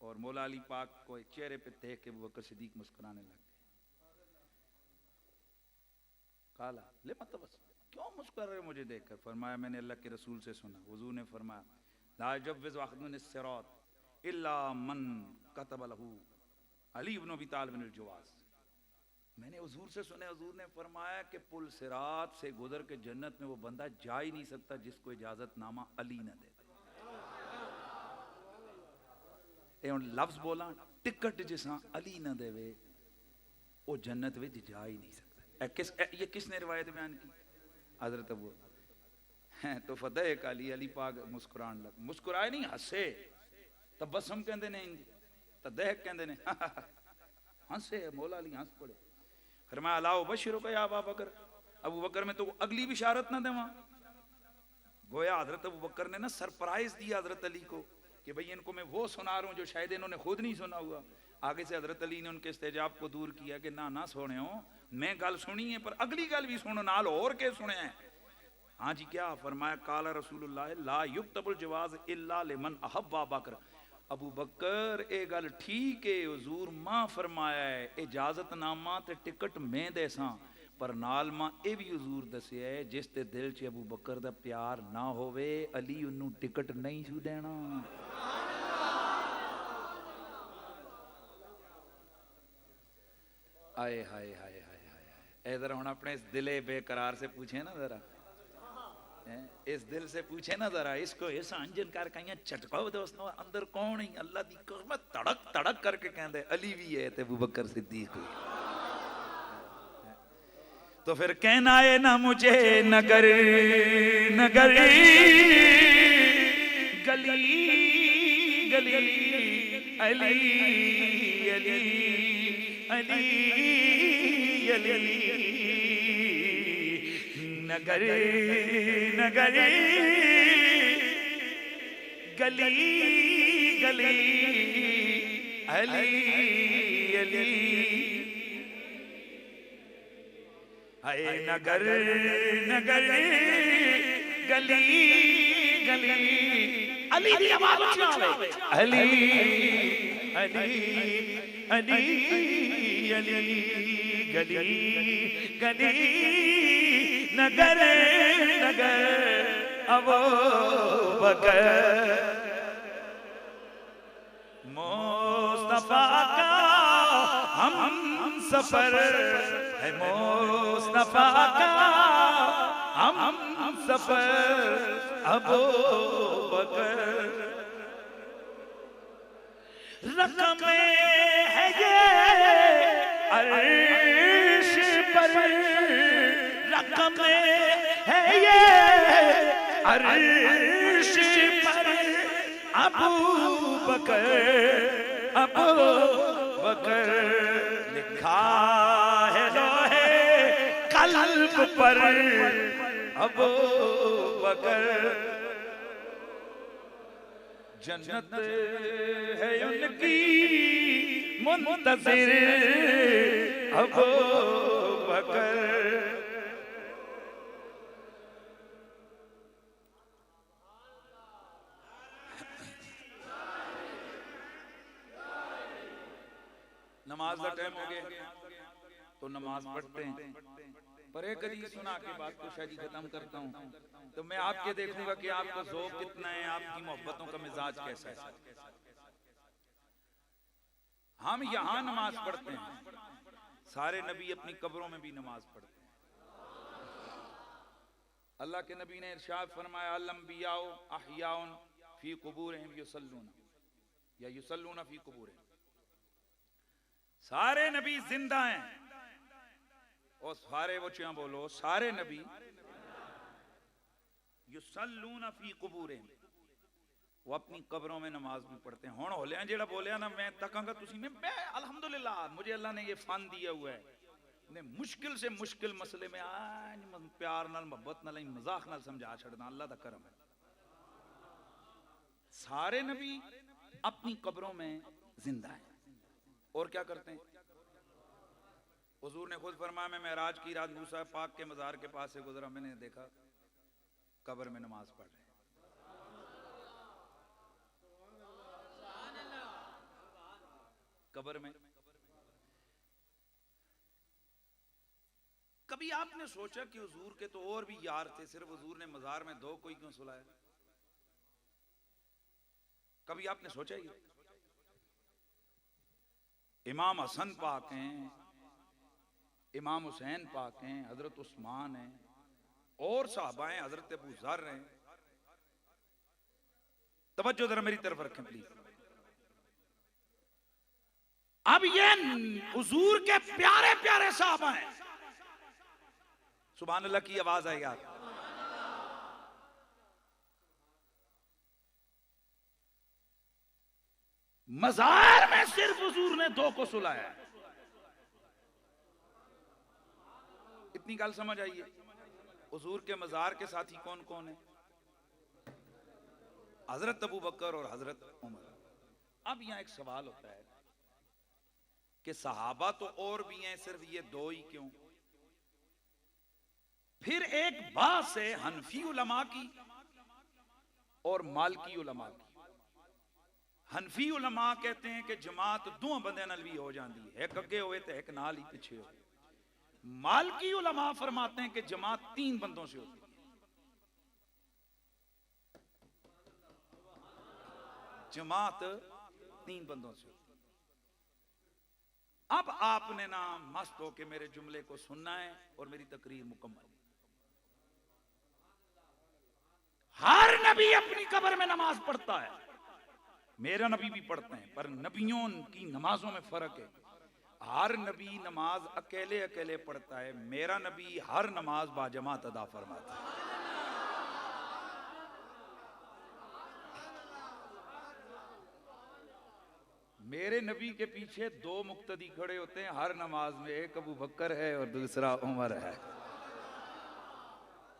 और मौला अली पाक को चेहरे पे देख के अबू बकर सिद्दीक मुस्कुराने लग गए। काला ले मतलब बस क्यों मुस्कुरा रहे मुझे देखकर? फरमाया मैंने अल्लाह के रसूल से सुना, हुजूर ने फरमाया ला युजव्विज़ु अहदुन सिरात इल्ला मन कतब लहू अली इब्न अबी तालिब अल-जवाज़। मैंने हुजूर से सुने, हुजूर ने फरमाया कि पुल सिरात से गुजर के जन्नत में वो बंदा जा ही नहीं सकता जिसको इजाजतनामा अली न दे। लफ्ज बोला टिकट जिसा अली न देवे वो जन्नत में जा ही नहीं सकता। ये किसने रिवायत बयान की? हजरत अबू हैं तो फतेह काली अली पाक मुस्कुरान लग, मुस्कुराए नहीं हंसे। तबस्सुम कहते ने, तदहक कहते ने, हंसे मौला अली हंस पड़े। फरमाया अलाओ बशिरो का या अबू बकर, अबू बकर में तो अगली बिशारत ना देवा। गोया हजरत अबू बकर ने ना सरप्राइज दिया हजरत अली को कि भाई इनको मैं वो सुना रहा हूँ जो शायद इन्होंने खुद नहीं सुना हुआ। आगे से हजरत अली ने उनके इस्तेजाब को दूर किया कि ना ना सुने हो, मैं गल सुनी है पर अगली गल भी सुनो नाल और के सुने हैं। हाँ जी क्या फरमाया? काला रसूलुल्लाह ला युक्तबुल जवाज इल्ला लिमन अहब्बा बकर। अबू बकर ए गल ठीक है हुजूर मां फरमाया है इजाजतनामा ते टिकट मैं देसा, पर नाल मां ए भी हुजूर दसिया है जिस ते दिल च अबू बकर दा प्यार ना होवे अली उन्नू टिकट नहीं छू देना। आए हाय हाय हाय हाय। इधर हम अपने इस दिले बेकरार से पूछे ना जरा, इस दिल से पूछे ना जरा, इसको इस अंजन कर कहीं चटकाओ दोस्तों अंदर कौन है? अल्लाह दी कसम तड़क तड़क करके कहते अली भी है ते अबू बकर सिद्दीक भी। तो फिर कहना है ना मुझे नगर नगर गली गली अली अली अली अली नगर नगर गली गली अली अली हाय नगर नगर गली गली अली दी आवाज उठना होवे अली अली अली अली गली गली नगर नगर अबू बकर मुस्तफा का हम सफर है, मुस्तफा का हम सफर अबू बकर। रकम है ये अर्श पर, रकम है ये अर्श पर अबू बकर अबू बकर। लिखा है लोहे कल्ब पर अबू बकर। जन्नत है उनकी मुंतज़िर अबू बकर। नमाज का टाइम हो गया तो नमाज पढ़ते हैं, पर एक हदीस सुना के बाद को शायद खत्म करता हूँ। तो मैं आपके देखूंगा कि आपका ज़ौक़ कितना है, आपकी मोहब्बतों का मिजाज कैसा है। हम यहाँ नमाज पढ़ते हैं, सारे नबी अपनी कब्रों में भी नमाज पढ़ते हैं। अल्लाह के नबी ने इरशाद फरमाया अल अंबियाउ अहयाउन फी कुबूरिहिम युसल्लूना या युसल्लूना फी कुबूरिहिम। सारे नबी जिंदा हैं और सारे वो क्या बोलो सारे नबी युसल्लूना फी कुबूरिहिम वो अपनी कब्रों में नमाज भी पढ़ते हैं। हुण होलिया जेड़ा बोलिया ना मैं तकांगा तुसी मैं अल्हम्दुलिल्लाह मुझे अल्लाह ने ये फन दिया हुआ है। ने मुश्किल से मुश्किल मसले में प्यार नाल मोहब्बत नाल मजाक नाल समझा छड़ना अल्लाह दा करम है। सारे नबी अपनी कब्रों में जिंदा हैं और क्या करते हैं? हुजूर ने खुद फरमाया मैं मेराज की रात मूसा पाक के मज़ार के पास से गुजरा, मैंने देखा कब्र में नमाज पढ़ रहे। कब्र में कभी आपने सोचा कि हुजूर के तो और भी यार थे, सिर्फ हुजूर ने मजार में दो कोई क्यों सुलाया? कभी आपने सोचा ये? इमाम हसन पाक हैं, इमाम हुसैन पाक हैं, हजरत उस्मान हैं, और साहबा हैं, हजरत अबू ज़र हैं। तवज्जो जरा मेरी तरफ रखें प्लीज। अब ये हुजूर के प्यारे प्यारे साहबा हैं। सुभान अल्लाह की आवाज है यार। मजार में सिर्फ हुजूर ने दो को सुलाया। इतनी गल समझ आइए। हुजूर के मजार के साथी कौन कौन है? हजरत अबू बकर और हजरत उमर। अब यहां एक सवाल होता है कि सहाबा तो और भी हैं, सिर्फ ये दो ही क्यों? फिर एक बात है हनफी उलमा की और मालकी उलमा की। हनफी उलमा कहते हैं कि जमात दो बंदे नाल भी हो जाती है, एक अगे होए तो एक नाल ही पीछे हो। मालकी उलमा फरमाते हैं कि जमात 3 बंदों से होती है। जमात 3 बंदों से। अब आपने ना मस्त हो के मेरे जुमले को सुनना है और मेरी तकरीर मुकम्मल। हर नबी अपनी कब्र में नमाज पढ़ता है, मेरा नबी भी पढ़ते हैं, पर नबियों की नमाजों में फर्क है। हर नबी नमाज अकेले अकेले पढ़ता है, मेरा नबी हर नमाज बाजमात अदा फरमाता है। मेरे नबी के पीछे 2 मुक्तदी खड़े होते हैं हर नमाज में, एक अबू बकर है और दूसरा उमर है।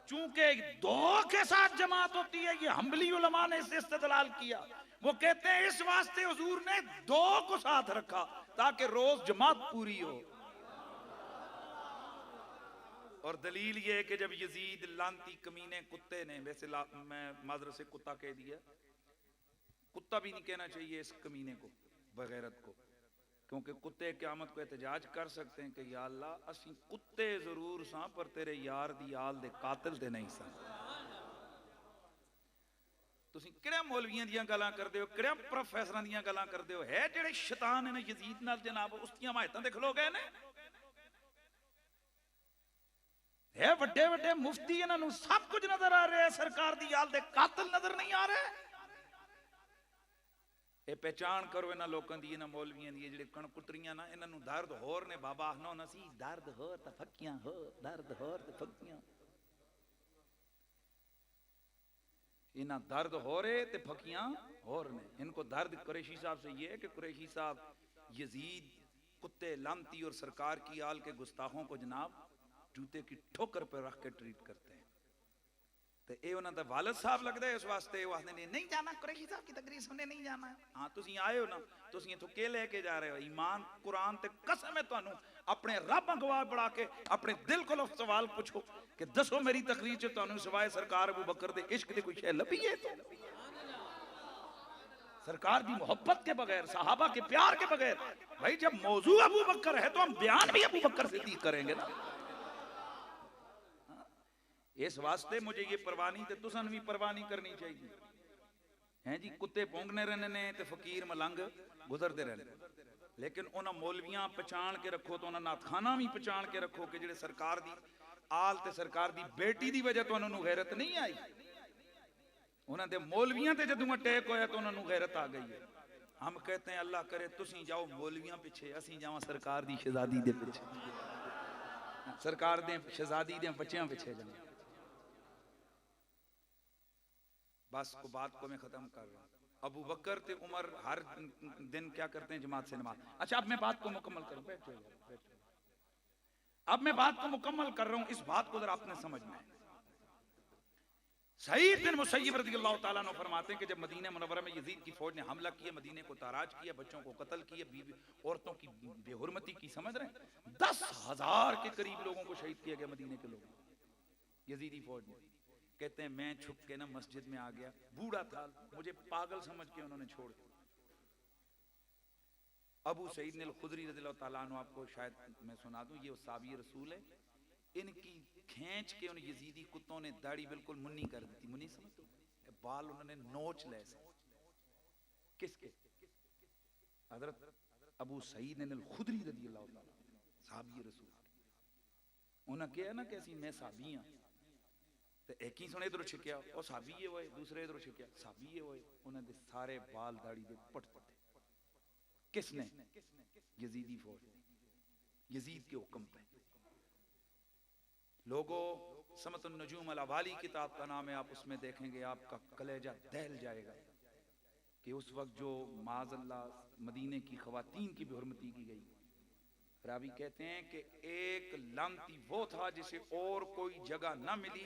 चूंकि 2 के साथ जमात होती है, ये हम्बली उलमा ने इससे इस्तेदलाल किया। वो कहते हैं इस वास्ते हुजूर ने 2 को साथ रखा ताकि रोज जमात पूरी हो। और दलील ये है कि जब यजीद लांती कमीने कुत्ते ने, वैसे मैं माजरत से कुत्ता कह दिया, कुत्ता भी नहीं कहना चाहिए इस कमीने को, बगैरत को, क्योंकि कुत्ते क़यामत को एहतजाज कर सकते हैं कि या अल्लाह असी कुत्ते जरूर सां पर तेरे यार दी आल दे कातिल ते नहीं सन। तुसी किहड़े मौलवियां दियां गल्लां करदे हो, किहड़े प्रोफैसरां दियां गल्लां करदे हो? है जेड़े शैतान ने यजीद नाल जनाब उसदियां हिमायतां दे खलो गए ने, है वड्डे वड्डे मुफ्ती, इन्हां नूं सब कुछ नजर आ रहा है, सरकार दी आल दे कातिल नजर नहीं आ रहे। ये पहचान करो इन्हां लोकां दी, इन्हां मौलवियां दी जेड़े कणकुतरियां ना, इन्हां नूं दर्द होर ने। बाबा आखना होना सी दर्द होर ते फक्कियां हो, दर्द होर ते फक्कियां। इन्हां दर्द हो रहे ते फकियां और ने। इनको दर्द कुरैशी साहब से ये है कि कुरैशी साहब यजीद कुत्ते लांती और सरकार की आल के गुस्ताखों को जनाब जूते की ठोकर पर रख के ट्रीट करते हैं। तो ये उन्होंने वालिद साहब लगता है, इस वास्ते वो आखते ने नहीं जाना कुरैशी साहब की तकरीर सुनने नहीं जाना। हाँ तुसी आए हो ना, तुसी इथों के लेके जा रहे हो? ईमान कुरान ते कसम है तुहानू, अपने रब गवाह बढ़ा के अपने दिल को सवाल पूछो कि दसो मेरी तकरीर च तुहानू सिवाय सरकार अबू बकर दे इश्क दे कोई शै लभी है? तो सरकार दी मोहब्बत के बगैर, सहाबा के प्यार के बगैर, भाई जब मौजू अबू बकर है तो हम बयान भी अबू बकर से दी करेंगे ना। इस वास्ते मुझे ये परवानी ते तुसन भी परवानी करनी चाहिए। हैं जी कुत्ते पोंगने रहने ने ते फकीर मलंग गुजरते रहने, लेकिन उन्होंने मौलवियां पहचान के रखो, तो उन्होंने नाथखाना भी पहचान के रखो कि जेड़े सरकार दी आल ते सरकार दी बेटी दी वजह तो उन्होंने गैरत नहीं आई, उन्होंने मौलवियां ते जदों अटैक होया तो उन्होंने गैरत आ गई है। हम कहते हैं अल्लाह करे तुसी जाओ मौलवियां पिछे, असी जावां सरकार दी शहजादी दे पिछे, सरकार दे शहजादी दे बच्चियां पिछे जावां। बस को बात को मैं खत्म कर रहा हूं। अबू बकर ते उमर हर दिन क्या करते हैं? जमात से नमाज। अच्छा अब मैं बात को मुकम्मल करूं, बैठो। अब मैं बात को मुकम्मल कर रहा हूं, इस बात को जरा आपने समझना है। सईद बिन मुसय्यब रज़ियल्लाहु ताला अन्हु फरमाते हैं कि जब मदीना मुनव्वरा में यजीद की फौज ने हमला किया, मदीने को ताराज किया, बच्चों को कत्ल किया, बीवी औरतों की बेहुरमती की, समझ रहे हैं? 10,000 के करीब लोगों को शहीद किया गया मदीने के लोगों, यजीदी फौज ने। कहते हैं मैं छुप के ना मस्जिद में आ गया, बूढ़ा था, मुझे पागल समझ के उन्होंने छोड़ दिया। अबू सईद ने खुदरी रज़ियल्लाहु ताला अन्हु, आपको शायद मैं सुना दूं, ये साहबी रसूल है, इनकी खींच के उन यजीदी कुत्तों ने दाढ़ी बिल्कुल मुन्नी कर दी थी। मुन्नी समझते हो, बाल उन्होंने नोच ले से। किसके? हजरत अबू सईद अल-खुदरी रज़ियल्लाहु ताला साहबी रसूल। उन्हें कहा ना कि मैं साहबी हाँ, तो एक ही सुने इधरों छिकिया और साहबी ये होए, दूसरे इधरों छिकिया साहबी ये होए। उन्हें सारे बाल दाढ़ी दे पट पटे। किसने? यजीदी फौज, यजीद के हुक्म पे। लोगों, समतुन नजूम अल-अवाली किताब का नाम है, आप उसमें देखेंगे आपका कलेजा दहल जाएगा कि उस वक्त जो माज़अल्लाह मदीने की ख़वातीन की भी हुर्मती की गई। रावी कहते हैं कि एक लांती वो था जिसे और कोई जगह न मिली,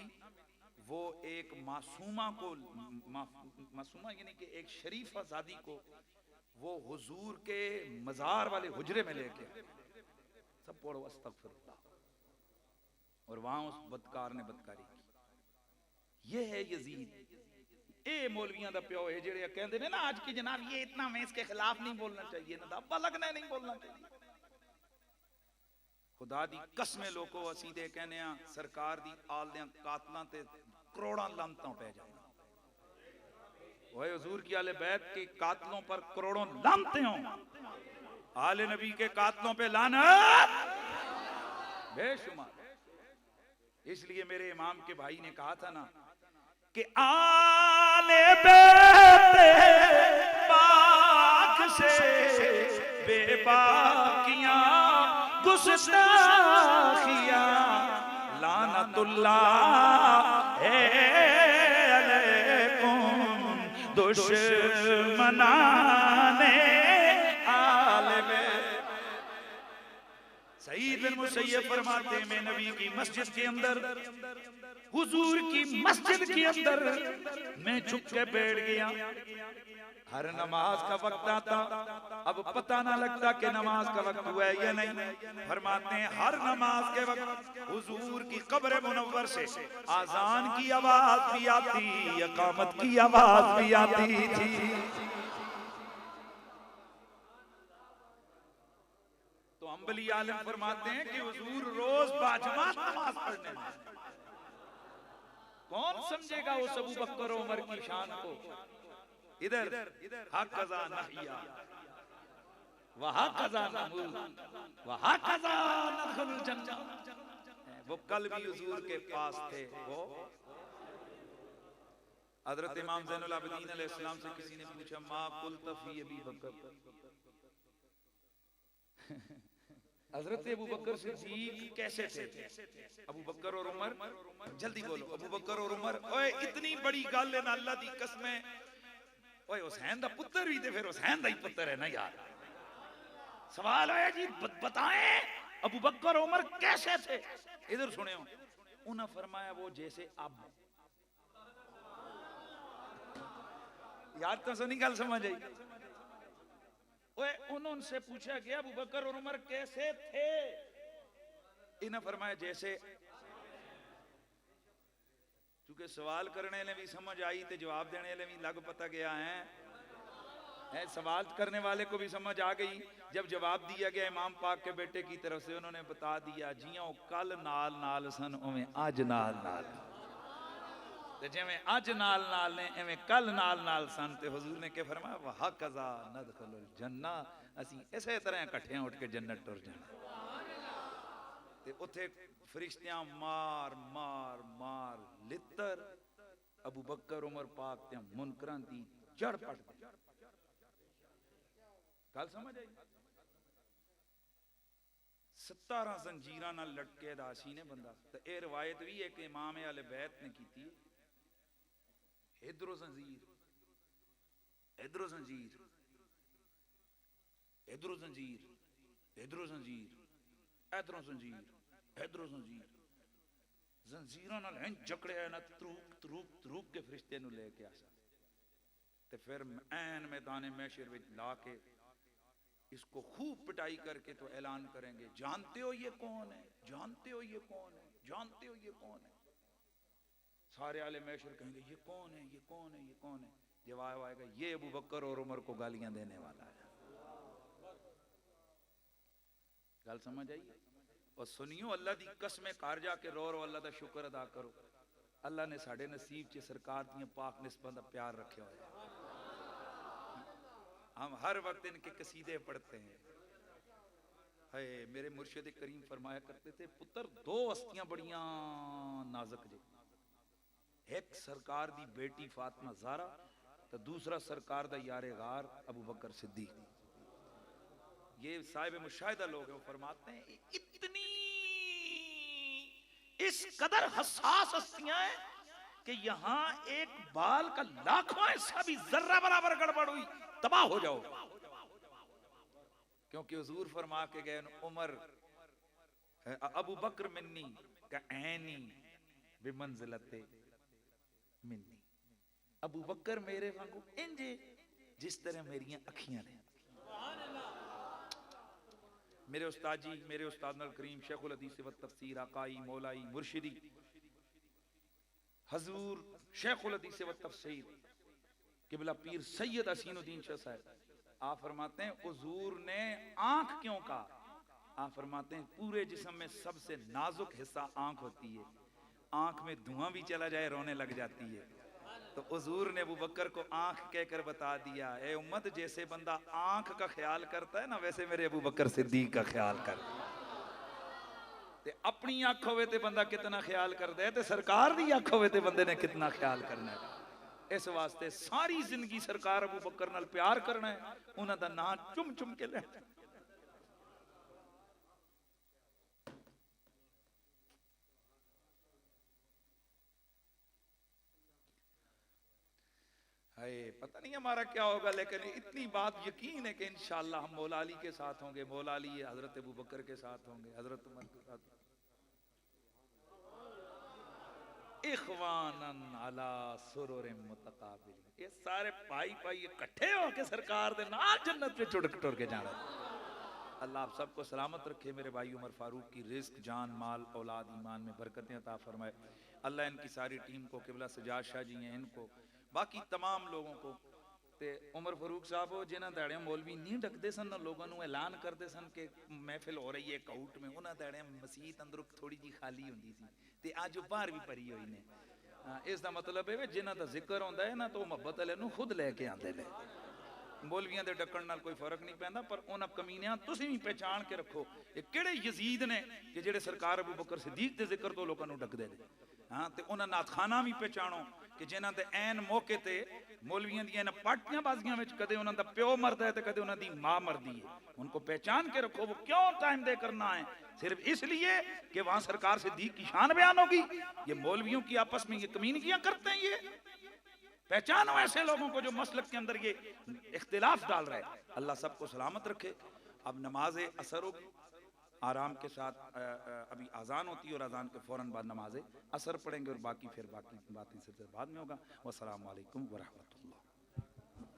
वो एक मासूमा को, मासूमा यानी कि एक शरीफ आजादी को वो हुजूर के मजार वाले हुजरे में लेके, सब पढ़ो अस्तगफिरुल्लाह, और वहां उस बदकार ने बदकारी की। ये है यजीद। ए मौलवियां दा प्यो है जेड़े कहंदे ने ना आज की जनाब ये इतना मैं इसके खिलाफ नहीं बोलना चाहिए ना, अब्बा लगना नहीं बोलना चाहिए। खुदा दी कसमें लोगों असीं ते कहने आ सरकार दी आल दे कातलां ते करोड़ां लानतां पै जाए। ओए हुजूर की आले बैत के कातलों पर करोड़ों लानतें हों, आले नबी के कातलों पे लानत बेशुमार। इसलिए मेरे इमाम के भाई ने कहा था ना कि आले बैत पाक से बेबाकियां गुस्ताखियां लानतुल्लाह अलैकुम दुश्मनाने आले बैत। सईद बिन मुसय्यब फरमाते हैं मैं नबी की मस्जिद के अंदर, हुजूर की मस्जिद के अंदर मैं छुप के बैठ गया। हर नमाज का वक्त आता, अब पता ना लगता कि नमाज का वक्त हुआ है या नहीं। फरमाते हैं हर नमाज के वक्त हुजूर की कब्र मुनव्वर से आजान की आवाज भी आती, इकामत की आवाज भी आती थी। तो अंबली आलिम फरमाते हैं कि हुजूर रोज बाजमात नमाज पढ़ने में। कौन समझेगा उस अबू बकर उमर की शान को? इधर हक़ज़ा नहिया वहक़ज़ा नमूत वहक़ज़ा नदखुलुल जन्नह। वो कल भी हुजूर के पास थे। वो हज़रत इमाम ज़ैनुल आबिदीन अलैहिस्सलाम से किसी ने पूछा मा कुल्त फी अबी बकर, हज़रत अबू बकर सिद्दीक़ कैसे थे? अबू बकर और उमर, जल्दी बोलो, अबू बकर और उमर। ओए इतनी बड़ी गल है ना, अल्लाह दी कसम। ओए हुसैन दा पुत्र भी थे, फिर हुसैन दा ही पुत्र है ना यार। सवाल है जी बताएं अबू बकर उमर कैसे थे? इधर सुने हो, उन्हें फरमाया वो जैसे अब। यार तो सुनी गल समझ आई। ओए उन्होंने पूछा गया अबू बकर और उमर कैसे थे? इन्हें फरमाया जैसे। क्योंकि सवाल करने ने भी समझ आई तो जवाब देने ने भी लग पता गया है। सवाल करने वाले को भी समझ आ गई। जब जवाब दिया गया इमाम पाक के बेटे की तरफ से, उन्होंने बता दिया जियों कल नाल नाल सन उवें अज नाल नाल, जिवें अज नाल नाल ने एवें कल नाल नाल सन। ते हुजूर ने क्या फरमाया वहक़ज़ा नदखुलुल जन्नह, असीं इसे तरह इकट्ठे उठ के जन्नत टुर जाना। ते उत्थे फरिश्तियां मार मार मार लित्तर अबू बकर उमर पाक ते मुनकरां दी जड़ पट गई। गल समझ आई? 17 जंजीरां नाल लटके दा सी ने बंदा। ते ए रिवायत भी एक इमाम अहले बैत ने कीती। इधरों जंजीर, इधरों जंजीर, इधरों जंजीर, इधरों जंजीर, इधरों जंजीर, इधरों जंजीर, जंजीरां नाल इंज जकड़िया ना, तरूक तरूक तरूक के फरिश्ते नूं लेके आ। ते फिर ऐन मैदान महशर विच ला के इसको खूब पिटाई करके तो ऐलान करेंगे जानते हो ये कौन है, जानते हो ये कौन है, जानते हो ये कौन है। सारे आले महशर कहेंगे ये कौन है, ये कौन है, ये कौन है। जवाब आएगा ये अबू बकर और उमर को गालियां देने वाला है। गल समझ आई? और सुनियो अल्लाह दी कसमें घर जाके रो रो अल्लाह दा शुक्र अदा करो, अल्लाह ने साढ़े नसीब च सरकार दी पाक निस्बत दा प्यार रखे हुआ है। हम हर वक्त इनके कसीदे पढ़ते हैं। है मेरे मुर्शिद करीम फरमाया करते थे, पुत्र दो हस्तियां बड़ियां नाजुक जी, एक सरकार दी बेटी फातिमा ज़हरा तो दूसरा सरकार दा यारे गार अबू बकर सिद्दीक। ये साहिब मुशाहिदा लोग हैं, फरमाते हैं इतनी इस कदर हसास हस्तियां हैं कि यहां एक बाल का लाखों हिस्सा भी जर्रा बराबर गड़बड़ हुई तबाह हो जाओ। क्योंकि हुजूर फरमा के गए उमर अबू बकर मिन्नी का ऐनी बिमंज़िलते मिन्नी, अबू बकर मेरे वांगू इंजे जिस तरह मेरियां अखियां ने। मेरे उस्ताद जी, मेरे उस्ताद करीम शेखुल हदीस व तफसीर आकाई मौलाई मुर्शिदी हजूर शेखुल हदीस व तफसीर किबला पीर सैयद हसीनुद्दीन शाह साहब, आप फरमाते हैं हुजूर ने आंख क्यों कहा? आप फरमाते हैं पूरे जिस्म में सबसे नाजुक हिस्सा आंख होती है, आंख में धुआं भी चला जाए रोने लग जाती है। तो हुजूर ने अबू बकर को आंख कहकर बता दिया, ए उम्मत जैसे बंदा आंख का ख्याल करता है ना, वैसे मेरे अबू बकर सिद्दीक का ख्याल कर। ते अपनी अख होवे ते बंदा कितना ख्याल करता है, ते सरकार दी अख होवे ते बंदे ने कितना ख्याल करना है। इस वास्ते सारी जिंदगी सरकार अबू बकर नाल प्यार करना है, उन्हां दा नाम चुम चुम के लेना। हाय पता नहीं हमारा क्या होगा, लेकिन इतनी बात यकीन है कि इंशाअल्लाह हम मौला अली के साथ होंगे, मौला अली हजरत अबू बकर के साथ होंगे, हजरत उमर के साथ, इखवानन अला सुरुर मुतकाबिल। ये सारे भाई भाई इकट्ठे होके सरकार दे नाल जन्नत में टुर के जाना। अल्लाह आप सबको सलामत रखे। मेरे भाई उमर फारूक की रिस्क जान माल औलाद ईमान में बरकतें अता फरमाए। अल्लाह इनकी सारी टीम को, किबला सजाद शाह जी हैं इनको, बाकी तमाम लोगों को, ते उमर फारूक साहब वो जिन्होंने दाड़ियां मौलवी नहीं डकते सन, लोगों को ऐलान करते सन कि महफिल हो रही है काउट में, उन्होंने दाड़ियां मसीत अंदरों थोड़ी जी खाली होंगी सी, ते अज बाहर भी भरी हुई ने। इसका मतलब है जिन्हों का जिक्र होंदा है ना, तो मुहब्बत वाले नूं खुद लैके आते हैं। मौलवियां दे डकण नाल कोई फर्क नहीं पैंदा, पर उन्हां कमीनियां तुसीं भी पहचान के रखो ये किहड़े यजीद ने कि जिहड़े सरकार अबू बकर सिद्दीक दे जिक्र तो लोकां नूं डकदे ने। हाँ, ते उन्हां नाथखाना भी पहचानो कि जिन्हां दे ऐन मौके ते मौलवियां दी इन्हां पार्टियां बाजियां विच कदे उन्हां दा प्यो मरदा है ते कदे उन्हां दी मां मरदी है। उनको पहचान के रखो। वो क्यों टाइम दे करना है? सिर्फ इसलिए कि वहां सरकार सिद्दीक की शान बयान होगी। ये मौलवियों की आपस में ये कमीनगियां करते हैं। ये पहचानो ऐसे लोगों को जो मसलक के अंदर ये इख्तिलाफ डाल रहे हैं। अल्लाह सबको सलामत रखे। अब नमाज असर होगी आराम के साथ, अभी अजान होती है और अजान के फौरन बाद नमाज असर पढ़ेंगे और बाकी फिर बाकी बातें से बाद में होगा। वस्सलामु अलैकुम व रहमतुल्लाह।